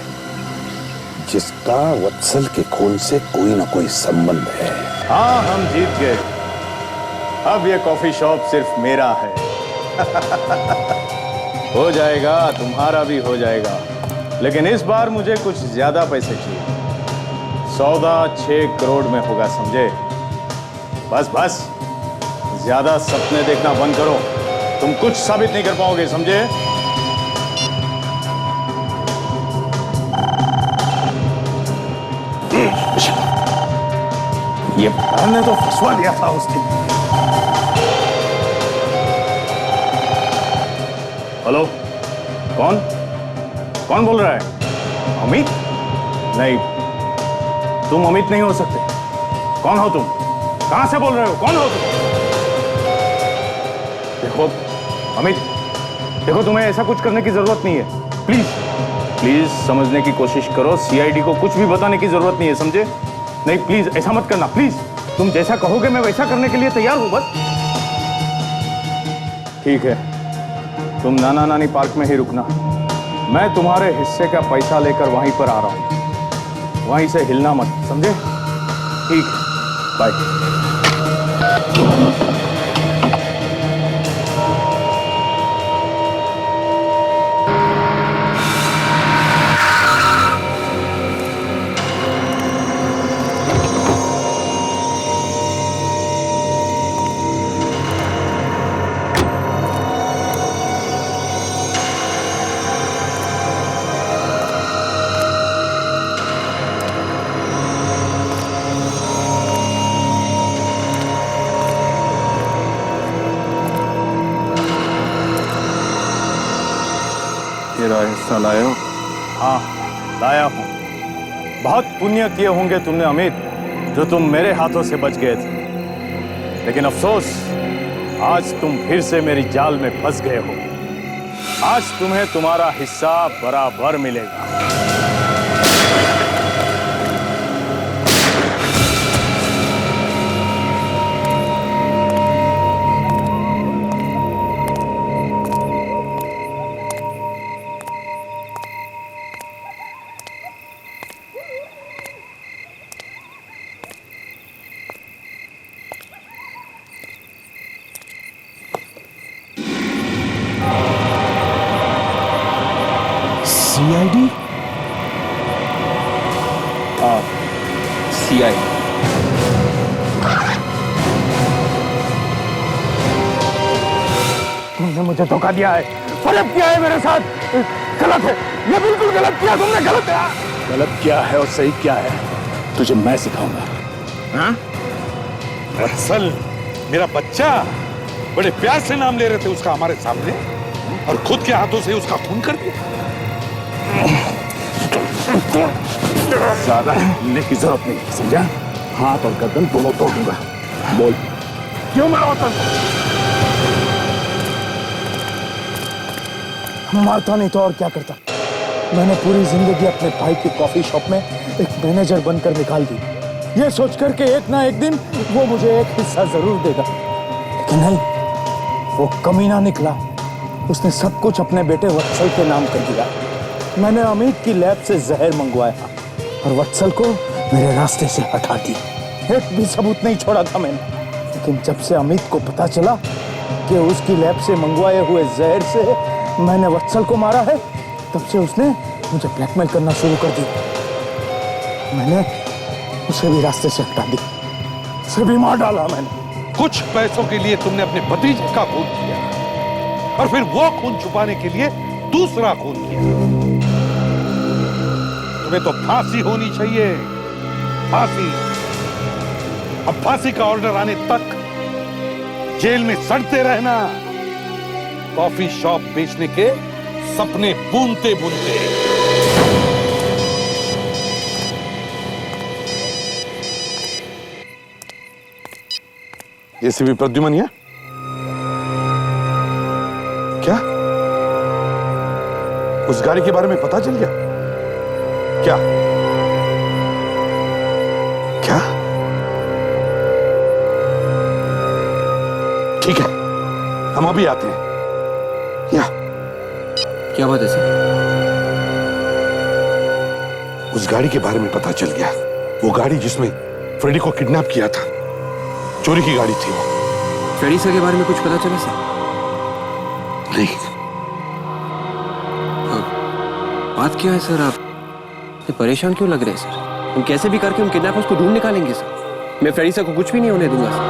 जिसका वत्सल के खून से कोई ना कोई संबंध है। हाँ, हम जीत गए। अब ये कॉफी शॉप सिर्फ मेरा है। हो जाएगा, तुम्हारा भी हो जाएगा, लेकिन इस बार मुझे कुछ ज्यादा पैसे चाहिए। सौदा 6 करोड़ में होगा, समझे? बस बस, ज्यादा सपने देखना बंद करो, तुम कुछ साबित नहीं कर पाओगे, समझे? ये मैंने तो फंसवा दिया था उस दिन। हेलो, कौन कौन बोल रहा है? अमित? नहीं, तुम अमित नहीं हो सकते। कौन हो तुम? कहां से बोल रहे हो? कौन हो तुम? देखो अमित, देखो तुम्हें ऐसा कुछ करने की जरूरत नहीं है। प्लीज प्लीज समझने की कोशिश करो। CID को कुछ भी बताने की जरूरत नहीं है, समझे? नहीं प्लीज ऐसा मत करना, प्लीज। तुम जैसा कहोगे मैं वैसा करने के लिए तैयार हूं, बस। ठीक है, तुम नाना नानी पार्क में ही रुकना, मैं तुम्हारे हिस्से का पैसा लेकर वहीं पर आ रहा हूं। वहीं से हिलना मत, समझे? ठीक है, बाय। तेरा हिस्सा लाए हो? हाँ, लाया हूं। बहुत पुण्य किए होंगे तुमने अमित, जो तुम मेरे हाथों से बच गए थे। लेकिन अफसोस, आज तुम फिर से मेरी जाल में फंस गए हो। आज तुम्हें तुम्हारा हिस्सा बराबर मिलेगा। CID? हाँ, CID। तुमने मुझे धोखा दिया है, फर्क किया है मेरे साथ। गलत है, ये बिल्कुल गलत किया तुमने, गलत है। गलत क्या है और सही क्या है, तुझे मैं सिखाऊंगा। हाँ? वत्सल, मेरा बच्चा, बड़े प्यार से नाम ले रहे थे उसका हमारे सामने, और खुद के हाथों से उसका खून कर दिया। ज्यादा हिलने की जरूरत नहीं, समझा? हाथ और गर्दन दोनों तोड़ दूंगा। बोल, क्यों मारा वत्सल? मारता नहीं तो और क्या करता? मैंने पूरी जिंदगी अपने भाई की कॉफी शॉप में एक मैनेजर बनकर निकाल दी, ये सोचकर के एक ना एक दिन वो मुझे एक हिस्सा जरूर देगा। लेकिन नहीं, वो कमीना निकला। उसने सब कुछ अपने बेटे वत्सल के नाम कर दिया। मैंने अमित की लैब से जहर मंगवाया और वत्सल को मेरे रास्ते से हटा दिया। एक भी सबूत नहीं छोड़ा था मैंने। लेकिन जब से अमित को पता चला कि उसकी लैब से मंगवाए हुए जहर से मैंने वत्सल को मारा है, तब से उसने मुझे ब्लैकमेल करना शुरू कर दिया। मैंने उसे भी रास्ते से हटा दी, उसे भी मार डाला मैंने। कुछ पैसों के लिए तुमने अपने भतीजे का खून किया, और फिर वो खून छुपाने के लिए दूसरा खून किया। तुम्हें तो फांसी होनी चाहिए, फांसी। अब फांसी का ऑर्डर आने तक जेल में सड़ते रहना, कॉफी शॉप बेचने के सपने बुनते बुनते। एसीपी प्रद्युमन है क्या? उस गाड़ी के बारे में पता चल गया क्या? क्या? ठीक है, हम अभी आते हैं। क्या बात है सर? उस गाड़ी के बारे में पता चल गया। वो गाड़ी जिसमें फ्रेडी को किडनैप किया था, चोरी की गाड़ी थी वो। फ्रेडी सर के बारे में कुछ पता चला सर? नहीं। बात क्या है सर? आप इतने परेशान क्यों लग रहे हैं सर? हम कैसे भी करके उन किडनैपर्स को ढूंढ निकालेंगे सर। मैं फ्रेडी सर को कुछ भी नहीं होने दूंगा सर।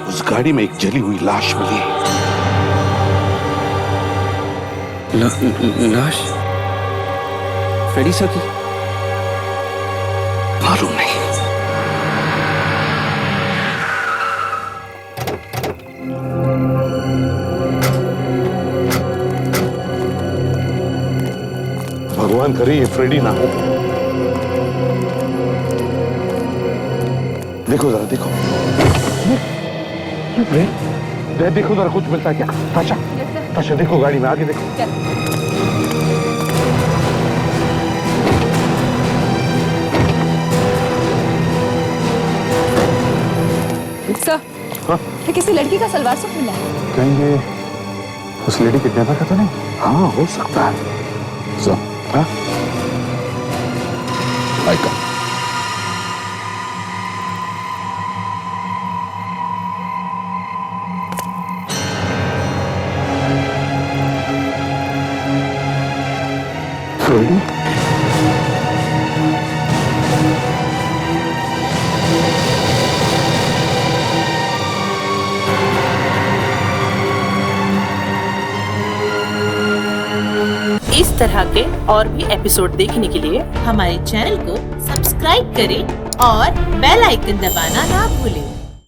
उस गाड़ी में एक जली हुई लाश मिली। लाश? फ्रेडी सर की? मालूम नहीं। भगवान करे ये फ्रेडी ना हो। देखो जरा, देखो देखो जरा, कुछ मिलता है क्या? ताशा, ताशा देखो गाड़ी में, आगे देखो। सर, ये किसी लड़की का सलवार सूट मिला है। कहेंगे उस लेडी किडनैपर का तो नहीं? हाँ, हो सकता है। सब हाँ? आइका। फ्रेडी? इस तरह के और भी एपिसोड देखने के लिए हमारे चैनल को सब्सक्राइब करें और बेल आइकन दबाना ना भूलें।